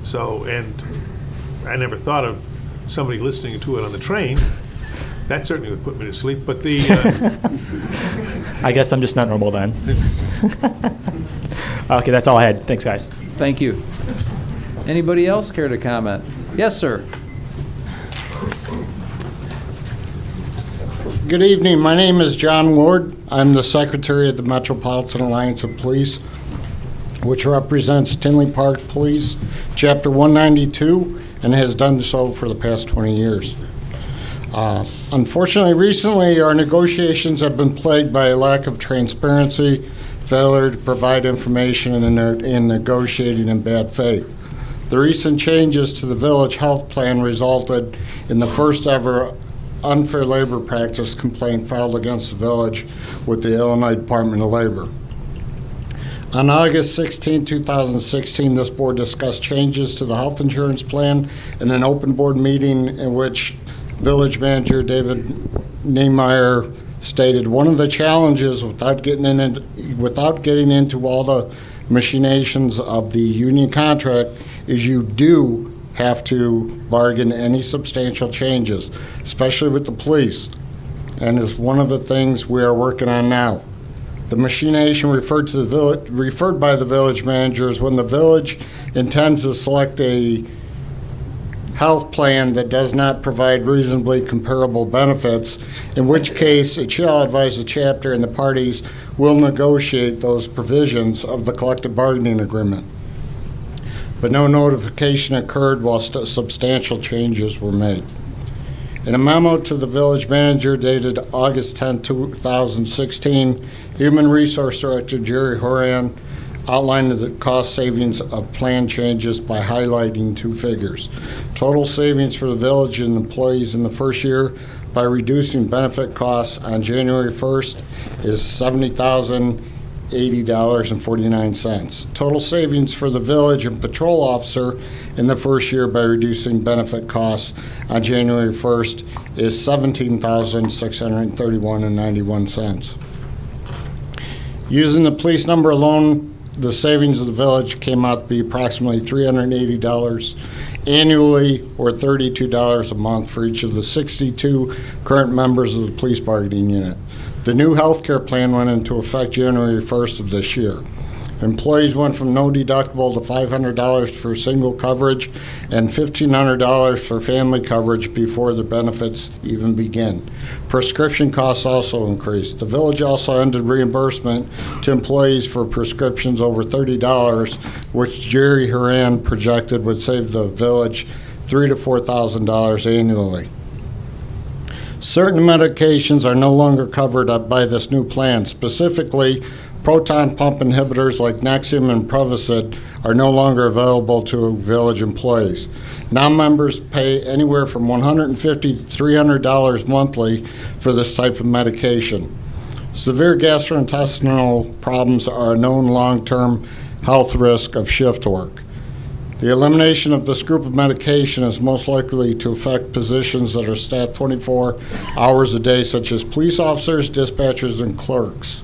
So, and I never thought of somebody listening to it on the train. That certainly would put me to sleep, but the... I guess I'm just not normal then. Okay, that's all I had. Thanks, guys. Thank you. Anybody else care to comment? Yes, sir. Good evening. My name is John Ward. I'm the Secretary of the Metropolitan Alliance of Police, which represents Tinley Park Police, Chapter 192, and has done so for the past 20 years. Unfortunately, recently, our negotiations have been plagued by a lack of transparency, failure to provide information, and negotiating in bad faith. The recent changes to the village health plan resulted in the first ever unfair labor practice complaint filed against the village with the Illinois Department of Labor. On August 16, 2016, this board discussed changes to the health insurance plan in an open board meeting in which village manager David Niemeyer stated, one of the challenges without getting into all the machinations of the union contract is you do have to bargain any substantial changes, especially with the police, and is one of the things we are working on now. The machination referred by the village manager is when the village intends to select a health plan that does not provide reasonably comparable benefits, in which case it shall advise the chapter and the parties will negotiate those provisions of the collective bargaining agreement. But no notification occurred while substantial changes were made. In a memo to the village manager dated August 10, 2016, Human Resource Director Jerry Horan outlined the cost savings of plan changes by highlighting two figures. Total savings for the village and employees in the first year by reducing benefit costs on January 1st is $70,080.49. Total savings for the village and patrol officer in the first year by reducing benefit costs on January 1st is $17,631.91. Using the police number alone, the savings of the village came out to be approximately $380 annually, or $32 a month for each of the 62 current members of the police bargaining unit. The new health care plan went into effect January 1st of this year. Employees went from no deductible to $500 for single coverage and $1,500 for family coverage before the benefits even begin. Prescription costs also increased. The village also ended reimbursement to employees for prescriptions over $30, which Jerry Horan projected would save the village $3,000 to $4,000 annually. Certain medications are no longer covered by this new plan. Specifically, proton pump inhibitors like Nexium and Prevacid are no longer available to village employees. Non-members pay anywhere from $150 to $300 monthly for this type of medication. Severe gastrointestinal problems are a known long-term health risk of shift work. The elimination of this group of medication is most likely to affect positions that are staffed 24 hours a day, such as police officers, dispatchers, and clerks.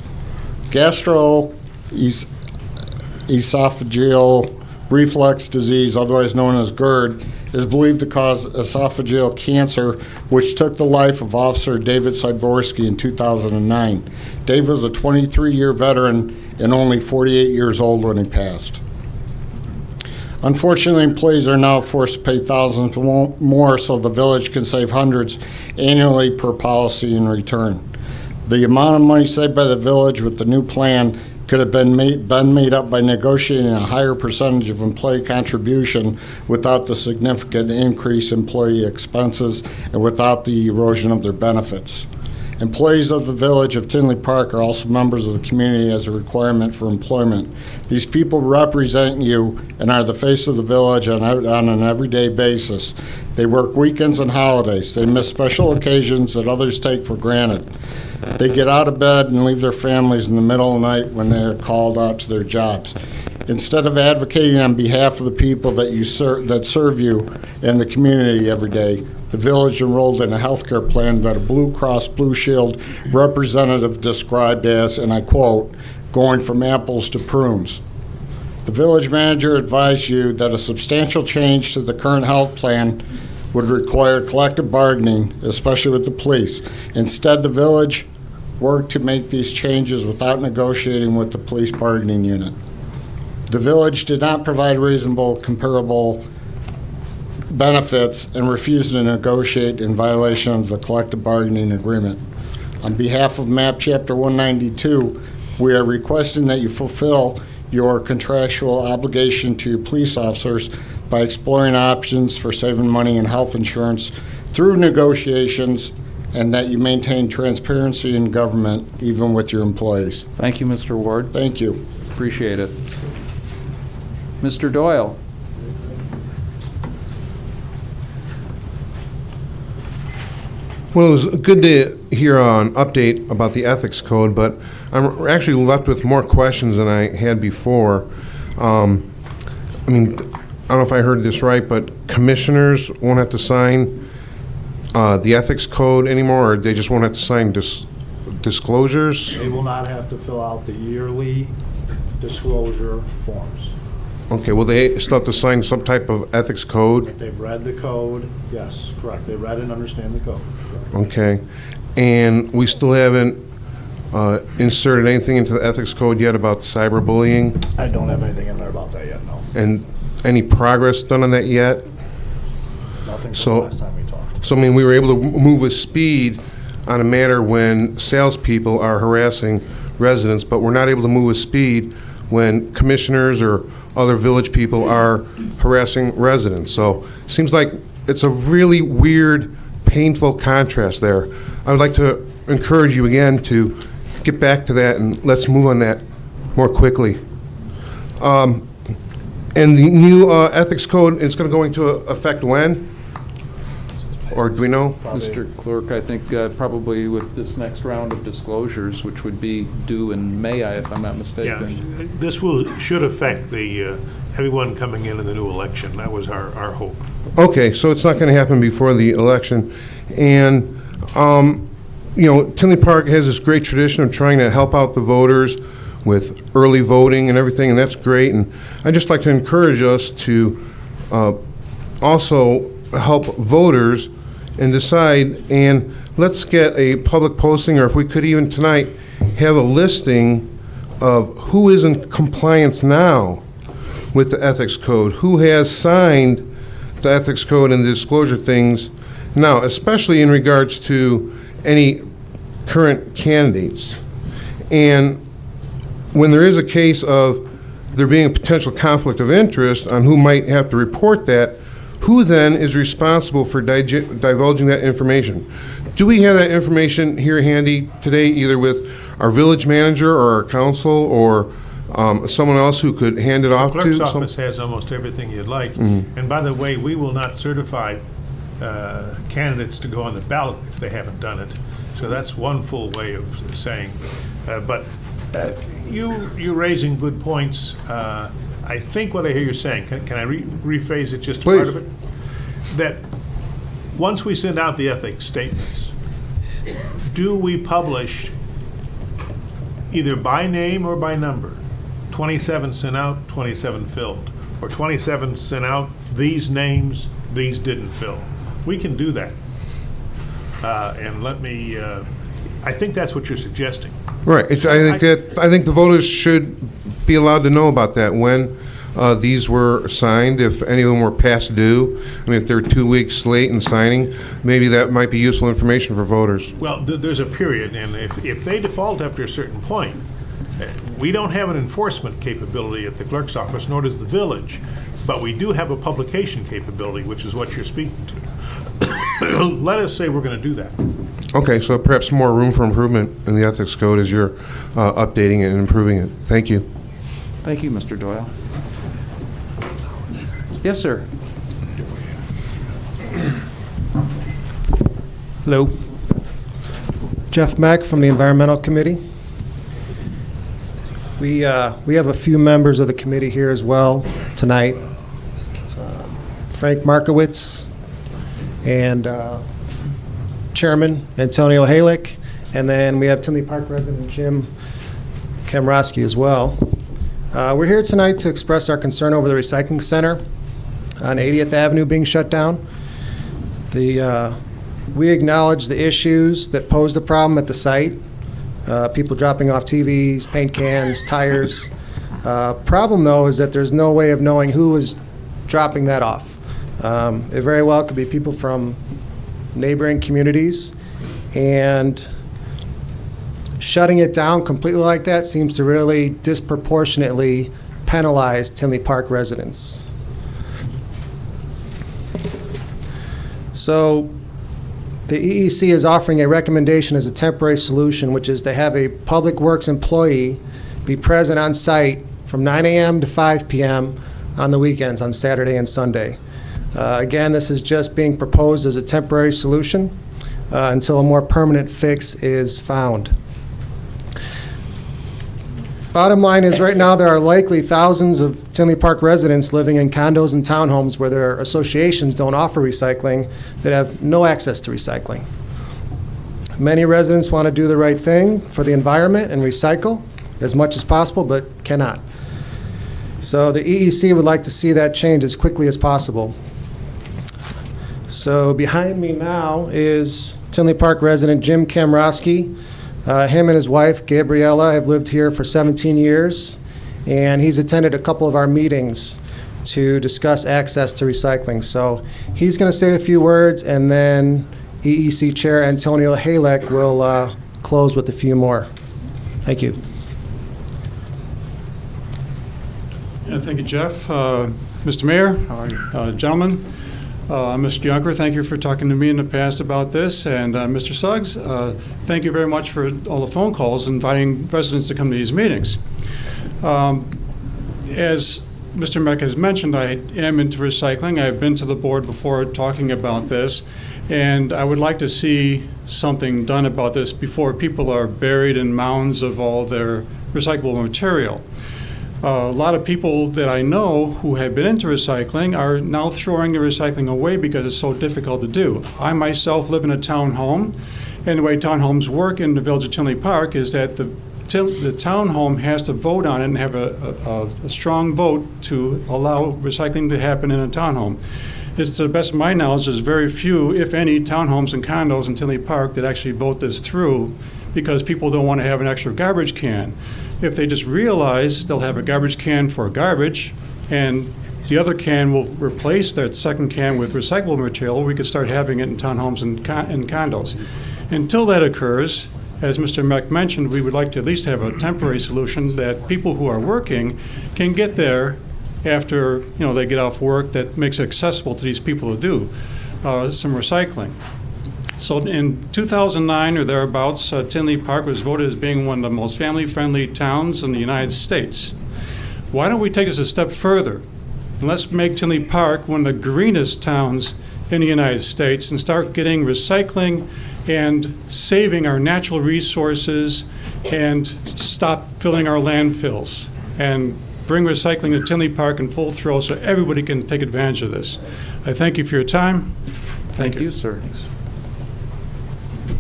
Gastroesophageal reflux disease, otherwise known as GERD, is believed to cause esophageal cancer, which took the life of Officer David Cyborski in 2009. Dave was a 23-year veteran and only 48 years old when he passed. Unfortunately, employees are now forced to pay thousands more so the village can save hundreds annually per policy in return. The amount of money saved by the village with the new plan could have been made up by negotiating a higher percentage of employee contribution without the significant increase in employee expenses and without the erosion of their benefits. Employees of the village of Tinley Park are also members of the community as a requirement for employment. These people represent you and are the face of the village on an everyday basis. They work weekends and holidays. They miss special occasions that others take for granted. They get out of bed and leave their families in the middle of the night when they are called out to their jobs. Instead of advocating on behalf of the people that serve you and the community every day, the village enrolled in a health care plan that a Blue Cross Blue Shield representative described as, and I quote, going from apples to prunes. The village manager advised you that a substantial change to the current health plan would require collective bargaining, especially with the police. Instead, the village worked to make these changes without negotiating with the police bargaining unit. The village did not provide reasonable, comparable benefits and refused to negotiate in violation of the collective bargaining agreement. On behalf of MAP Chapter 192, we are requesting that you fulfill your contractual obligation to your police officers by exploring options for saving money in health insurance through negotiations, and that you maintain transparency in government even with your employees. Thank you, Mr. Ward. Thank you. Appreciate it. Mr. Doyle. Well, it was good to hear an update about the ethics code, but I'm actually left with more questions than I had before. I mean, I don't know if I heard this right, but commissioners won't have to sign the ethics code anymore, or they just won't have to sign disclosures? They will not have to fill out the yearly disclosure forms. Okay, will they still have to sign some type of ethics code? If they've read the code, yes, correct. They read and understand the code. Okay, and we still haven't inserted anything into the ethics code yet about cyberbullying? I don't have anything in there about that yet, no. And any progress done on that yet? Nothing from So, the last time we talked. So, I mean, we were able to move with speed on a matter when salespeople are harassing residents, but we're not able to move with speed when commissioners or other village people are harassing residents. So, it seems like it's a really weird, painful contrast there. I would like to encourage you again to get back to that and let's move on that more quickly. And the new ethics code, it's going to go into effect when? Or do we know? Mr. Clerk, I think probably with this next round of disclosures, which would be due in May, if I'm not mistaken. Yeah, this should affect the everyone coming in the new election. That was our hope. Okay, so it's not going to happen before the election. And, you know, Tinley Park has this great tradition of trying to help out the voters with early voting and everything, and that's great. And I'd just like to encourage us to also help voters and decide, and let's get a public posting, or if we could even tonight, have a listing of who is in compliance now with the ethics code, who has signed the ethics code and the disclosure things now, especially in regards to any current candidates. And when there is a case of there being a potential conflict of interest on who might have to report that, who then is responsible for divulging that information? Do we have that information here handy today, either with our village manager or our council or someone else who could hand it off to? The clerk's office has almost everything you'd like. Mhm. And by the way, we will not certify candidates to go on the ballot if they haven't done it. So that's one full way of saying. But you're raising good points. I think what I hear you saying, can I rephrase it just Please. part of it? That once we send out the ethics statements, do we publish either by name or by number? 27 sent out, 27 filled. Or 27 sent out, these names, these didn't fill. We can do that. And let me, I think that's what you're suggesting. Right. I think the voters should be allowed to know about that, when these were signed, if any of them were past due. I mean, if they're 2 weeks late in signing, maybe that might be useful information for voters. Well, there's a period, and if they default after a certain point, we don't have an enforcement capability at the clerk's office, nor does the village, but we do have a publication capability, which is what you're speaking to. Let us say we're going to do that. Okay, so perhaps more room for improvement in the ethics code as you're updating it and improving it. Thank you. Thank you, Mr. Doyle. Yes, sir. Hello. Jeff Mack from the Environmental Committee. We have a few members of the committee here as well tonight. Frank Markowitz and Chairman Antonio Halick, and then we have Tinley Park resident Jim Kamrosky as well. We're here tonight to express our concern over the recycling center on 80th Avenue being shut down. We acknowledge the issues that pose the problem at the site. People dropping off TVs, paint cans, tires. Problem, though, is that there's no way of knowing who is dropping that off. It very well could be people from neighboring communities, and shutting it down completely like that seems to really disproportionately penalize Tinley Park residents. So the EEC is offering a recommendation as a temporary solution, which is to have a public works employee be present on site from 9 a.m. to 5 p.m. on the weekends, on Saturday and Sunday. Again, this is just being proposed as a temporary solution. until a more permanent fix is found. Bottom line is, right now, there are likely thousands of Tinley Park residents living in condos and townhomes where their associations don't offer recycling that have no access to recycling. Many residents want to do the right thing for the environment and recycle as much as possible, but cannot. So the EEC would like to see that change as quickly as possible. So behind me now is Tinley Park resident Jim Kamrowski. Him and his wife, Gabriella, have lived here for 17 years, and he's attended a couple of our meetings to discuss access to recycling. So he's going to say a few words, and then EEC Chair Antonio Halek will close with a few more. Thank you. Yeah, thank you, Jeff. Mr. Mayor, gentlemen, Mr. Junker, thank you for talking to me in the past about this. And Mr. Suggs, thank you very much for all the phone calls inviting residents to come to these meetings. As Mr. Meck has mentioned, I am into recycling. I've been to the board before talking about this, and I would like to see something done about this before people are buried in mounds of all their recyclable material. A lot of people that I know who have been into recycling are now throwing the recycling away because it's so difficult to do. I myself live in a townhome, and the way townhomes work in the village of Tinley Park is that the townhome has to vote on it and have a strong vote to allow recycling to happen in a townhome. It's to the best of my knowledge, there's very few, if any, townhomes and condos in Tinley Park that actually vote this through because people don't want to have an extra garbage can. If they just realize they'll have a garbage can for garbage and the other can will replace that second can with recyclable material, we could start having it in townhomes and condos. Until that occurs, as Mr. Meck mentioned, we would like to at least have a temporary solution that people who are working can get there after they get off work that makes it accessible to these people to do some recycling. So in 2009 or thereabouts, Tinley Park was voted as being one of the most family-friendly towns in the United States. Why don't we take this a step further? And let's make Tinley Park one of the greenest towns in the United States and start getting recycling and saving our natural resources and stop filling our landfills and bring recycling to Tinley Park in full throw so everybody can take advantage of this. I thank you for your time. Thank you, sir.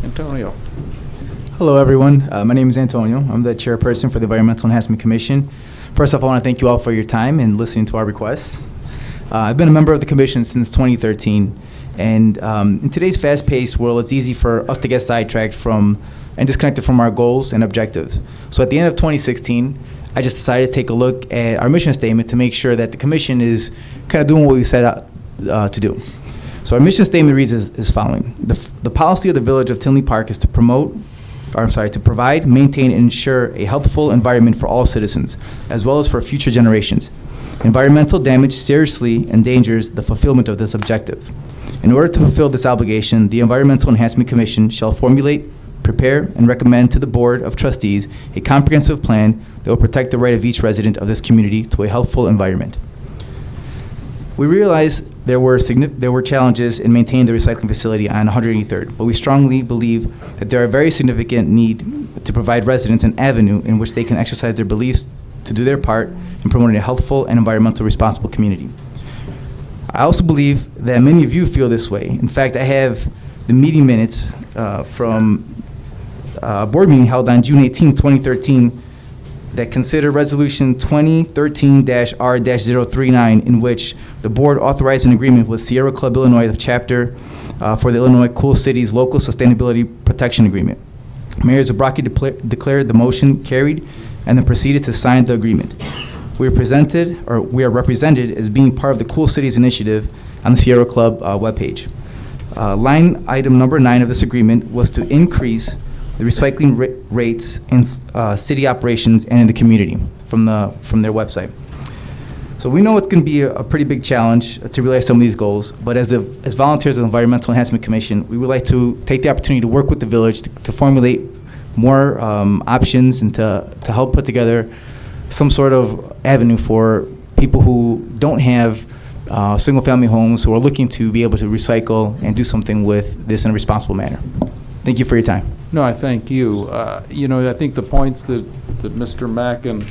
Antonio. Hello, everyone. My name is Antonio. I'm the chairperson for the Environmental Enhancement Commission. First off, I want to thank you all for your time and listening to our requests. I've been a member of the commission since 2013, and in today's fast-paced world, it's easy for us to get sidetracked from and disconnected from our goals and objectives. So at the end of 2016, I just decided to take a look at our mission statement to make sure that the commission is kind of doing what we set out to do. So our mission statement reads as following. The policy of the Village of Tinley Park is to provide, maintain, and ensure a healthful environment for all citizens, as well as for future generations. Environmental damage seriously endangers the fulfillment of this objective. In order to fulfill this obligation, the Environmental Enhancement Commission shall formulate, prepare, and recommend to the Board of Trustees a comprehensive plan that will protect the right of each resident of this community to a healthful environment. We realize there were challenges in maintaining the recycling facility on 183rd, but we strongly believe that there are very significant need to provide residents an avenue in which they can exercise their beliefs to do their part in promoting a healthful and environmentally responsible community. I also believe that many of you feel this way. In fact, I have the meeting minutes from a board meeting held on June 18, 2013, that consider Resolution 2013-R-039, in which the board authorized an agreement with Sierra Club Illinois, the chapter for the Illinois Cool Cities Local Sustainability Protection Agreement. Mayor Zabraki declared the motion carried and then proceeded to sign the agreement. We are represented as being part of the Cool Cities Initiative on the Sierra Club webpage. Line item number 9 of this agreement was to increase the recycling rates in city operations and in the community from their website. So we know it's going to be a pretty big challenge to realize some of these goals, but as volunteers of the Environmental Enhancement Commission, we would like to take the opportunity to work with the village to formulate more options and to help put together some sort of avenue for people who don't have single-family homes who are looking to be able to recycle and do something with this in a responsible manner. Thank you for your time. No, I thank you. I think the points that Mr. Mack and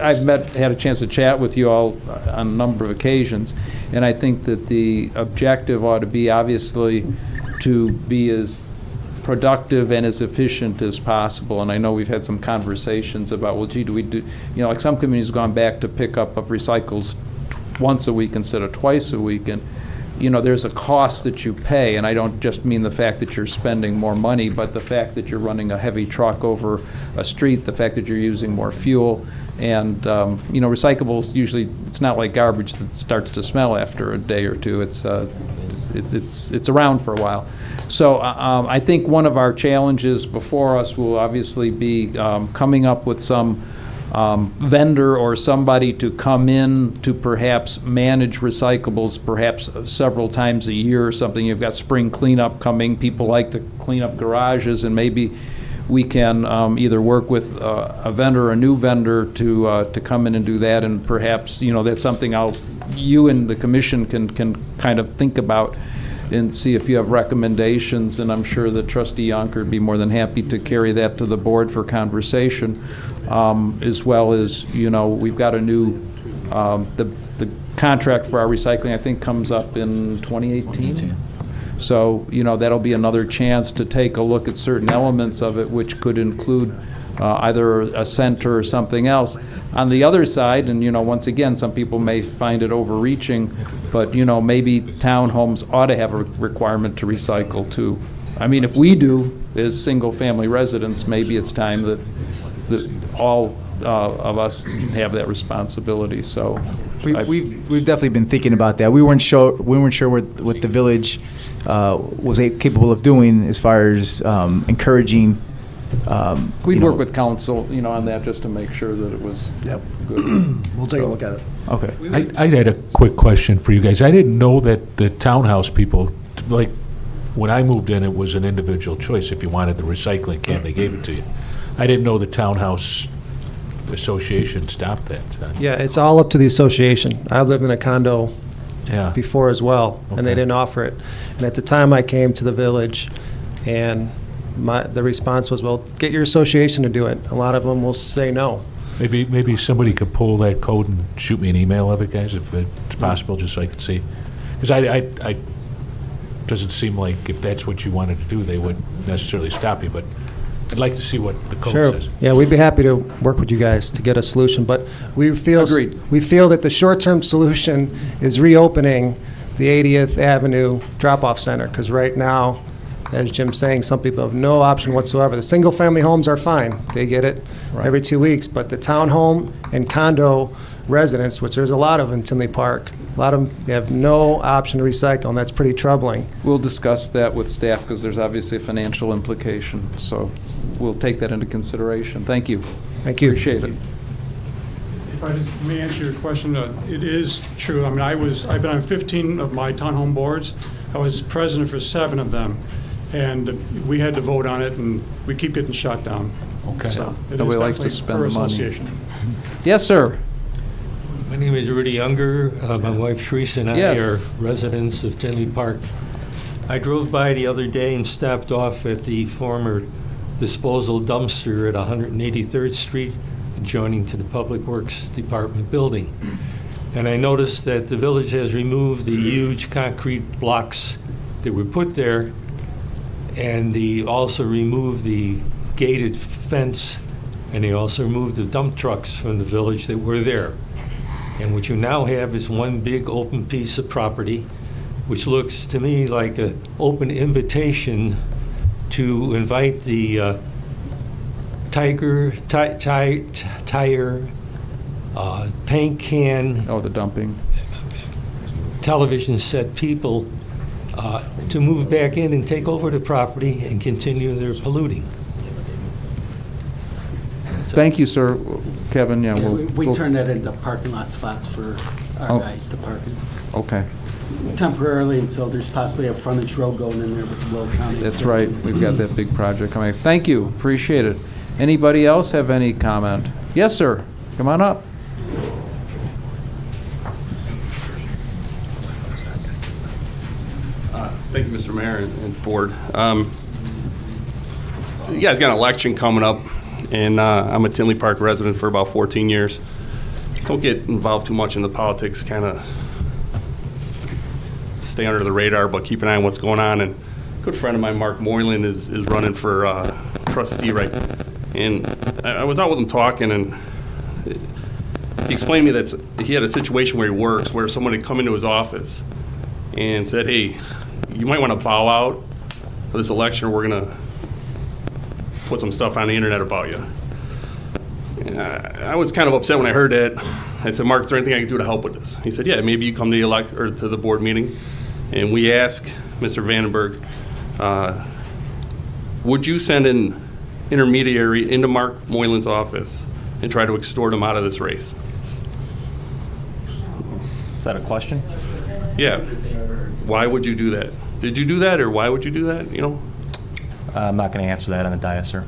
I've had a chance to chat with you all on a number of occasions, and I think that the objective ought to be obviously to be as productive and as efficient as possible. And I know we've had some conversations about, well, gee, do we do, like some communities have gone back to pick up of recycles once a week instead of twice a week, and there's a cost that you pay, and I don't just mean the fact that you're spending more money, but the fact that you're running a heavy truck over a street, the fact that you're using more fuel, and recyclables usually, it's not like garbage that starts to smell after a day or two. It's around for a while. So I think one of our challenges before us will obviously be coming up with some vendor or somebody to come in to perhaps manage recyclables perhaps several times a year or something. You've got spring cleanup coming. People like to clean up garages, and maybe we can either work with a vendor or a new vendor to come in and do that, and perhaps that's something you and the commission can kind of think about and see if you have recommendations, and I'm sure that Trustee Yonker would be more than happy to carry that to the board for conversation, as well as, we've got a new, the contract for our recycling, I think, comes up in 2018. So, that'll be another chance to take a look at certain elements of it, which could include either a center or something else. On the other side, and once again, some people may find it overreaching, but maybe townhomes ought to have a requirement to recycle too. I mean, if we do as single-family residents, maybe it's time that all of us have that responsibility. So we've definitely been thinking about that. We weren't sure what the village was capable of doing as far as encouraging. We'd work with council, on that just to make sure that it was good. We'll take a look at it. Okay. I had a quick question for you guys. I didn't know that the townhouse people, like, when I moved in, it was an individual choice. If you wanted the recycling can, they gave it to you. I didn't know the townhouse association stopped that. Yeah, it's all up to the association. I lived in a condo before as well, and they Okay. didn't offer it. And at the time I came to the village, and the response was, well, get your association to do it. A lot of them will say no. Maybe somebody could pull that code and shoot me an email of it, guys, if it's possible, just so I can see. Because I doesn't seem like if that's what you wanted to do, they would necessarily stop you, but I'd like to see what the code Sure. says. Yeah, we'd be happy to work with you guys to get a solution, but we feel that the short-term solution is reopening the 80th Avenue drop-off center, because right now, as Jim's saying, some people have no option whatsoever. The single-family homes are fine. They get it every 2 weeks, but the townhome and condo residents, which there's a lot of in Tinley Park, a lot of them, they have no option to recycle, and that's pretty troubling. We'll discuss that with staff because there's obviously a financial implication. So we'll take that into consideration. Thank you. Thank you. Appreciate it. If I just may answer your question, it is true. I mean, I've been on 15 of my townhome boards. I was president for 7 of them, and we had to vote on it, and we keep getting shot down. Okay. So it is Nobody likes to definitely spend per the money. association. Yes, sir. My name is Rudy Younger. My wife Teresa and I Yes. are residents of Tinley Park. I drove by the other day and stopped off at the former disposal dumpster at 183rd Street, adjoining to the Public Works Department building. And I noticed that the village has removed the huge concrete blocks that were put there, and they also removed the gated fence, and they also removed the dump trucks from the village that were there. And what you now have is one big open piece of property, which looks to me like an open invitation to invite the tire, paint can. Oh, the dumping. Television set people to move back in and take over the property and continue their polluting. Thank you, sir. Kevin, yeah. We turn that into parking lot spots for our guys to park in. Okay. Temporarily until there's possibly a frontage road going in there with Will County. That's right. We've got that big project coming. Thank you. Appreciate it. Anybody else have any comment? Yes, sir. Come on up. Thank you, Mr. Mayor and Board. You guys got an election coming up, and I'm a Tinley Park resident for about 14 years. Don't get involved too much in the politics, kind of stay under the radar, but keep an eye on what's going on. And a good friend of mine, Mark Moylan, is running for trustee right. And I was out with him talking, and he explained to me that he had a situation where he works where someone had come into his office and said, hey, you might want to bow out for this election, or we're going to put some stuff on the internet about you. And I was kind of upset when I heard that. I said, Mark, is there anything I can do to help with this? He said, yeah, maybe you come to to the board meeting, and we ask Mr. Vandenberg, would you send an intermediary into Mark Moylan's office and try to extort him out of this race? Is that a question? Yeah. Why would you do that? Did you do that, or why would you do that? You know. I'm not going to answer that on the dais, sir.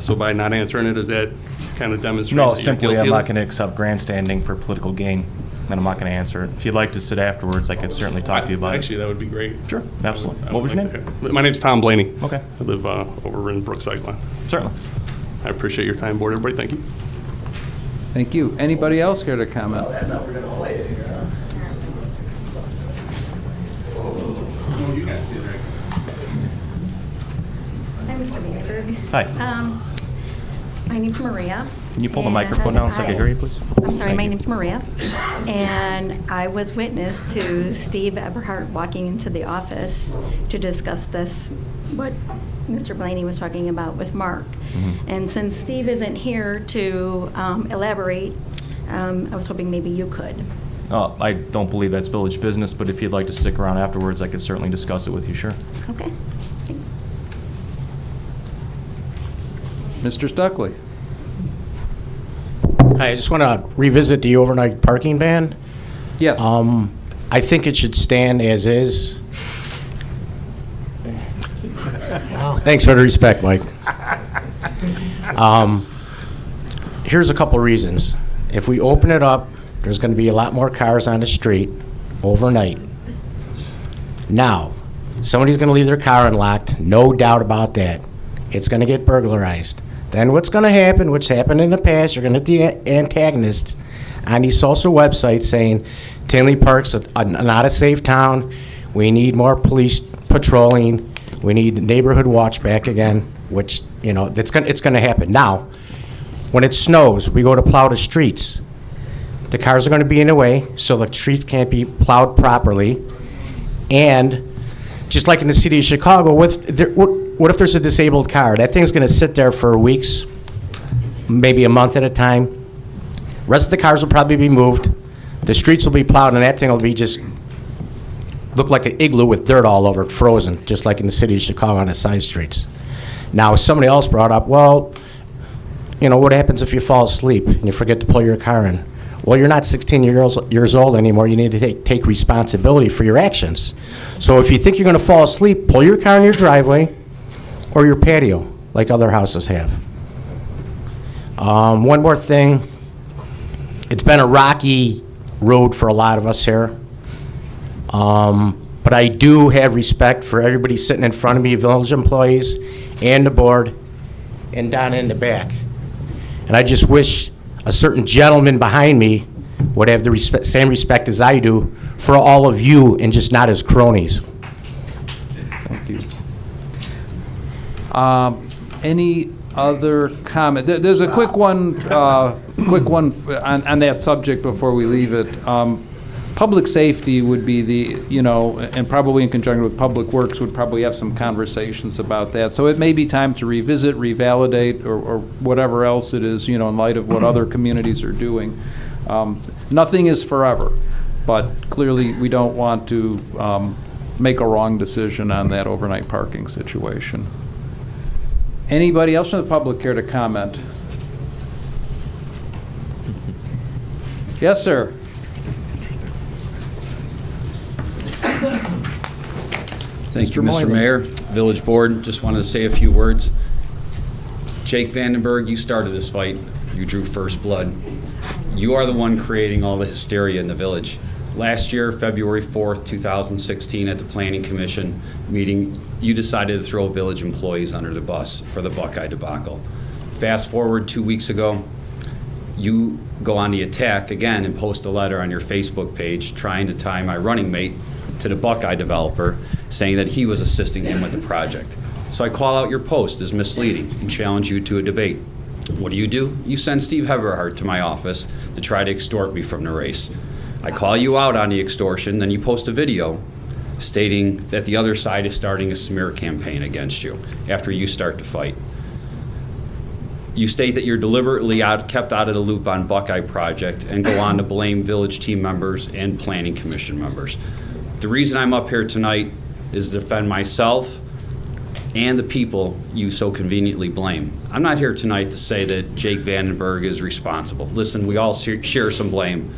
So by not answering it, does that kind of demonstrate? No, that you're simply guilty I'm of not this? going to accept grandstanding for political gain, and I'm not going to answer it. If you'd like to sit afterwards, I could certainly talk to you about Actually, that would be great. Sure, absolutely. I What would was your like name? to hear- My name's Tom Blaney. Okay. I live over in Brookside Glen. Certainly. I appreciate your time, board. Everybody, thank you. Thank you. Anybody else care to comment? That's how we're going to play it here, huh? Hi, Mr. Vandenberg. Hi. My name's Maria. Can you pull the microphone down so I can hear you, please? I'm sorry, Thank my you. name's Maria. And I was witness to Steve Eberhardt walking into the office to discuss this, what Mr. Blaney was talking about with Mark. Mm-hmm. And since Steve isn't here to elaborate, I was hoping maybe you could. I don't believe that's village business, but if you'd like to stick around afterwards, I could certainly discuss it with you, sure. Okay. Mr. Stuckley. Hi, I just want to revisit the overnight parking ban. Yes. I think it should stand as is. Thanks for the respect, Mike. Here's a couple reasons. If we open it up, there's going to be a lot more cars on the street overnight. Now, somebody's going to leave their car unlocked, no doubt about that. It's going to get burglarized. Then what's going to happen, which happened in the past, you're going to get the antagonists on these social websites saying, Tinley Park's not a safe town, we need more police patrolling, we need neighborhood watch back again, which, you know, it's going to happen. Now, when it snows, we go to plow the streets. The cars are going to be in the way, so the streets can't be plowed properly. And just like in the city of Chicago, what if there's a disabled car? That thing's going to sit there for weeks, maybe a month at a time. Rest of the cars will probably be moved. The streets will be plowed, and that thing will be just look like an igloo with dirt all over it, frozen, just like in the city of Chicago on the side streets. Now, somebody else brought up, well, you know, what happens if you fall asleep and you forget to pull your car in? Well, you're not 16 years old anymore. You need to take responsibility for your actions. So if you think you're going to fall asleep, pull your car in your driveway or your patio, like other houses have. One more thing. It's been a rocky road for a lot of us here. But I do have respect for everybody sitting in front of me, village employees and the board, and down in the back. And I just wish a certain gentleman behind me would have the same respect as I do for all of you and just not as cronies. Thank you. Any other comment? There's a quick one on that subject before we leave it. Public safety would be the, you know, and probably in conjunction with Public Works would probably have some conversations about that. So it may be time to revisit, revalidate, or whatever else it is, you know, in light of what other communities are doing. Nothing is forever, but clearly we don't want to make a wrong decision on that overnight parking situation. Anybody else from the public care to comment? Yes, sir. Thank you, Mr. Mr. Moylan. Mayor, Village Board. Just wanted to say a few words. Jake Vandenberg, you started this fight. You drew first blood. You are the one creating all the hysteria in the village. Last year, February 4th, 2016, at the Planning Commission meeting, you decided to throw village employees under the bus for the Buckeye debacle. Fast forward 2 weeks ago, you go on the attack again and post a letter on your Facebook page trying to tie my running mate to the Buckeye developer, saying that he was assisting him with the project. So I call out your post as misleading and challenge you to a debate. What do? You send Steve Eberhardt to my office to try to extort me from the race. I call you out on the extortion, then you post a video stating that the other side is starting a smear campaign against you after you start to fight. You state that you're deliberately kept out of the loop on Buckeye project and go on to blame village team members and planning commission members. The reason I'm up here tonight is to defend myself and the people you so conveniently blame. I'm not here tonight to say that Jake Vandenberg is responsible. Listen, we all share some blame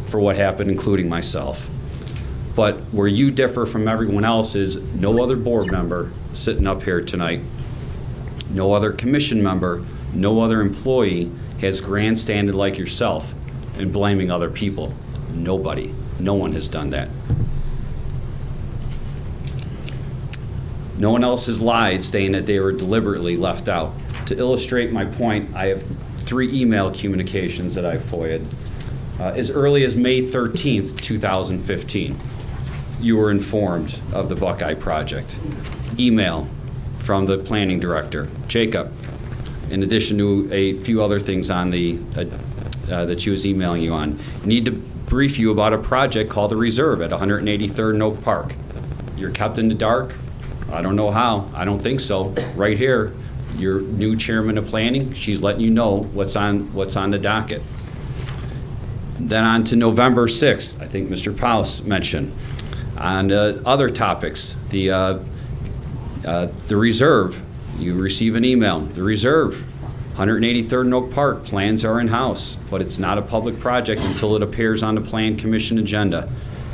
for what happened, including myself. But where you differ from everyone else is no other board member sitting up here tonight, no other commission member, no other employee has grandstanded like yourself in blaming other people. Nobody. No one has done that. No one else has lied, saying that they were deliberately left out. To illustrate my point, I have 3 email communications that I FOIA'd. As early as May 13th, 2015, you were informed of the Buckeye project. Email from the planning director, Jacob, in addition to a few other things on the that she was emailing you on. Need to brief you about a project called the Reserve at 183rd and Oak Park. You're kept in the dark. I don't know how. I don't think so. Right here, your new chairman of planning, she's letting you know what's on the docket. Then on to November 6th, I think Mr. Paus mentioned. On other topics, the Reserve, you receive an email. The Reserve, 183rd and Oak Park, plans are in-house, but it's not a public project until it appears on the Plan Commission agenda.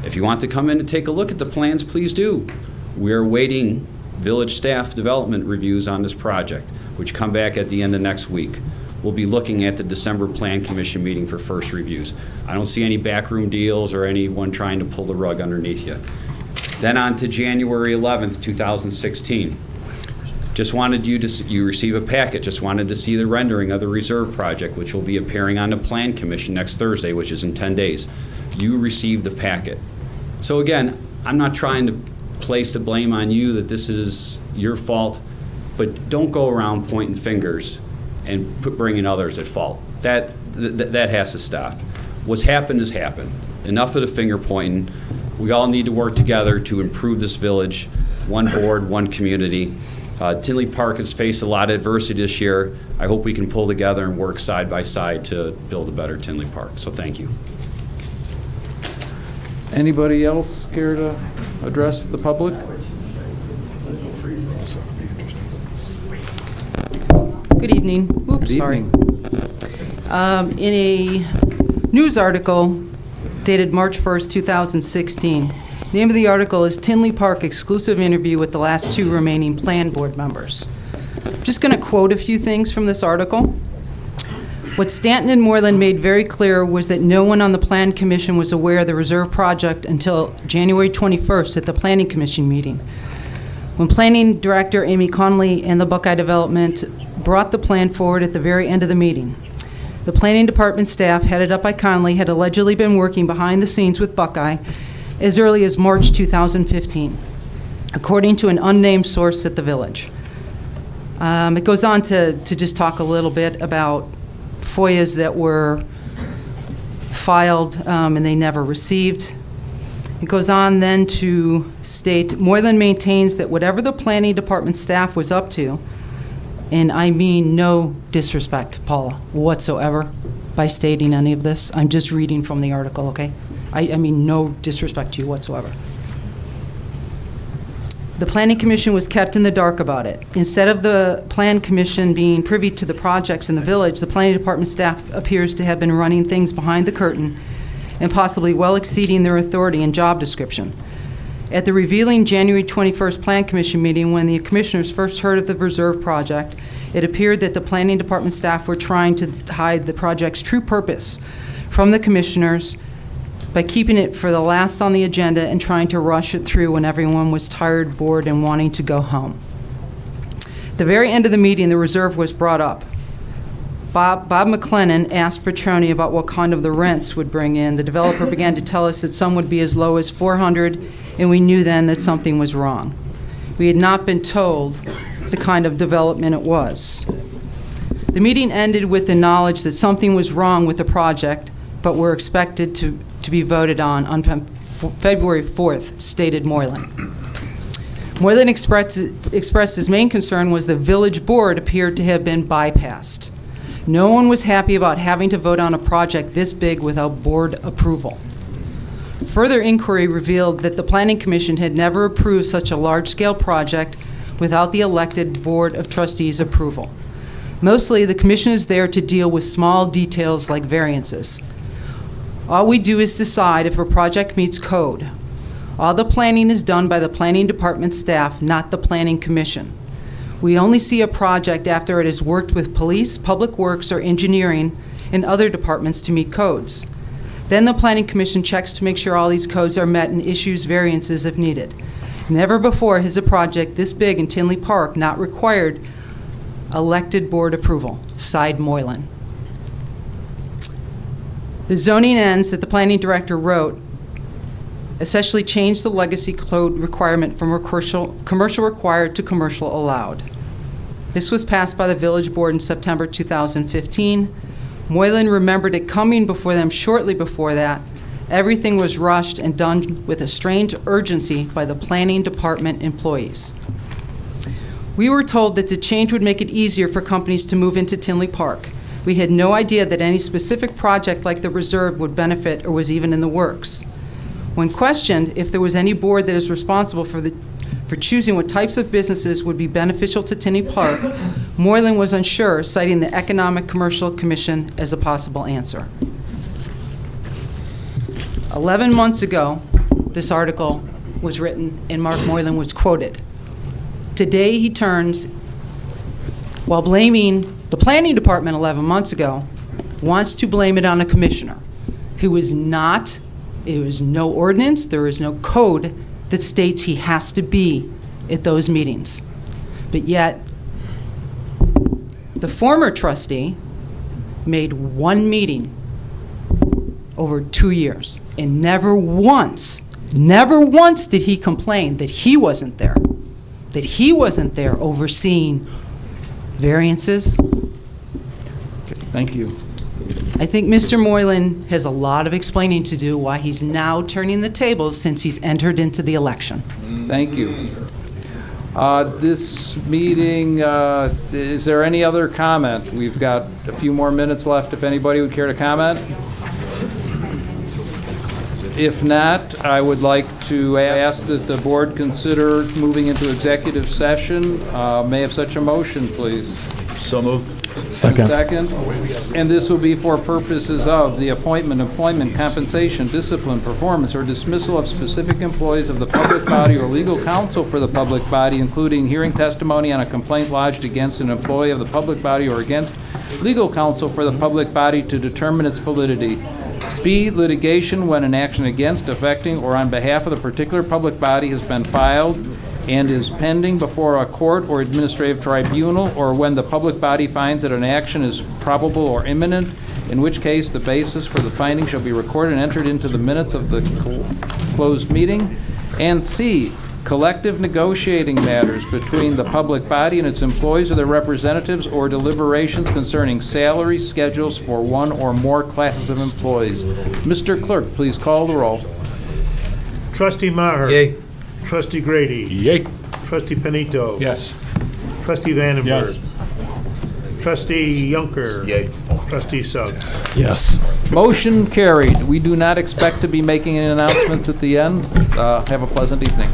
If you want to come in and take a look at the plans, please do. We're awaiting village staff development reviews on this project, which come back at the end of next week. We'll be looking at the December Plan Commission meeting for first reviews. I don't see any backroom deals or anyone trying to pull the rug underneath you. Then on to January 11th, 2016. Just wanted you receive a packet, just wanted to see the rendering of the Reserve project, which will be appearing on the Plan Commission next Thursday, which is in 10 days. You received the packet. So again, I'm not trying to place the blame on you that this is your fault, but don't go around pointing fingers and bringing others at fault. That has to stop. What's happened has happened. Enough of the finger pointing. We all need to work together to improve this village, one board, one community. Tinley Park has faced a lot of adversity this year. I hope we can pull together and work side by side to build a better Tinley Park. So thank you. Anybody else care to address the public? Good evening. Oops, Good sorry. evening. In a news article dated March 1st, 2016, name of the article is Tinley Park exclusive interview with the last 2 remaining plan board members. I'm just going to quote a few things from this article. What Stanton and Moreland made very clear was that no one on the Plan Commission was aware of the Reserve project until January 21st at the Planning Commission meeting, when Planning Director Amy Conley and the Buckeye Development brought the plan forward at the very end of the meeting. The Planning Department staff, headed up by Conley, had allegedly been working behind the scenes with Buckeye as early as March 2015, according to an unnamed source at the village. It goes on to just talk a little bit about FOIAs that were filed and they never received. It goes on then to state, Moreland maintains that whatever the Planning Department staff was up to, and I mean no disrespect, Paula, whatsoever, by stating any of this. I'm just reading from the article, okay? I mean no disrespect to you whatsoever. The Planning Commission was kept in the dark about it. Instead of the Plan Commission being privy to the projects in the village, the Planning Department staff appears to have been running things behind the curtain and possibly well exceeding their authority and job description. At the revealing January 21st Plan Commission meeting, when the commissioners first heard of the Reserve project, it appeared that the Planning Department staff were trying to hide the project's true purpose from the commissioners by keeping it for the last on the agenda and trying to rush it through when everyone was tired, bored, and wanting to go home. At the very end of the meeting, the reserve was brought up. Bob McLennan asked Petroni about what kind of the rents would bring in. The developer began to tell us that some would be as low as $400, and we knew then that something was wrong. We had not been told the kind of development it was. The meeting ended with the knowledge that something was wrong with the project, but were expected to be voted on February 4th, stated Moylan. Moylan expressed his main concern was the village board appeared to have been bypassed. No one was happy about having to vote on a project this big without board approval. Further inquiry revealed that the Planning Commission had never approved such a large-scale project without the elected Board of Trustees' approval. Mostly, the commission is there to deal with small details like variances. All we do is decide if a project meets code. All the planning is done by the planning department staff, not the Planning Commission. We only see a project after it has worked with police, public works, or engineering and other departments to meet codes. Then the Planning Commission checks to make sure all these codes are met and issues variances if needed. Never before has a project this big in Tinley Park not required elected board approval, sighed Moylan. The zoning ends that the planning director wrote essentially changed the legacy code requirement from commercial required to commercial allowed. This was passed by the village board in September 2015. Moylan remembered it coming before them shortly before that. Everything was rushed and done with a strange urgency by the planning department employees. We were told that the change would make it easier for companies to move into Tinley Park. We had no idea that any specific project like the reserve would benefit or was even in the works. When questioned if there was any board that is responsible for choosing what types of businesses would be beneficial to Tinley Park, Moylan was unsure, citing the Economic Commercial Commission as a possible answer. 11 months ago, this article was written and Mark Moylan was quoted. Today he turns, while blaming the planning department 11 months ago, wants to blame it on a commissioner who is not, there is no ordinance, there is no code that states he has to be at those meetings. But yet, the former trustee made one meeting over 2 years, and never once did he complain that he wasn't there overseeing variances. Thank you. I think Mr. Moylan has a lot of explaining to do why he's now turning the tables since he's entered into the election. Thank you. This meeting, is there any other comment? We've got a few more minutes left if anybody would care to comment. If not, I would like to ask that the board consider moving into executive session. May I have such a motion, please? So moved. Second. And this will be for purposes of the appointment, employment, compensation, discipline, performance, or dismissal of specific employees of the public body or legal counsel for the public body, including hearing testimony on a complaint lodged against an employee of the public body or against legal counsel for the public body to determine its validity. B, litigation when an action against, affecting, or on behalf of the particular public body has been filed and is pending before a court or administrative tribunal, or when the public body finds that an action is probable or imminent, in which case the basis for the finding shall be recorded and entered into the minutes of the closed meeting. And C, collective negotiating matters between the public body and its employees or their representatives, or deliberations concerning salary schedules for one or more classes of employees. Mr. Clerk, please call the roll. Trustee Maher. Yay. Trustee Grady. Yay. Trustee Panito. Yes. Trustee Vandenberg. Yes. Trustee Yunker. Yay. Trustee Suggs. Yes. Motion carried. We do not expect to be making any announcements at the end. Have a pleasant evening.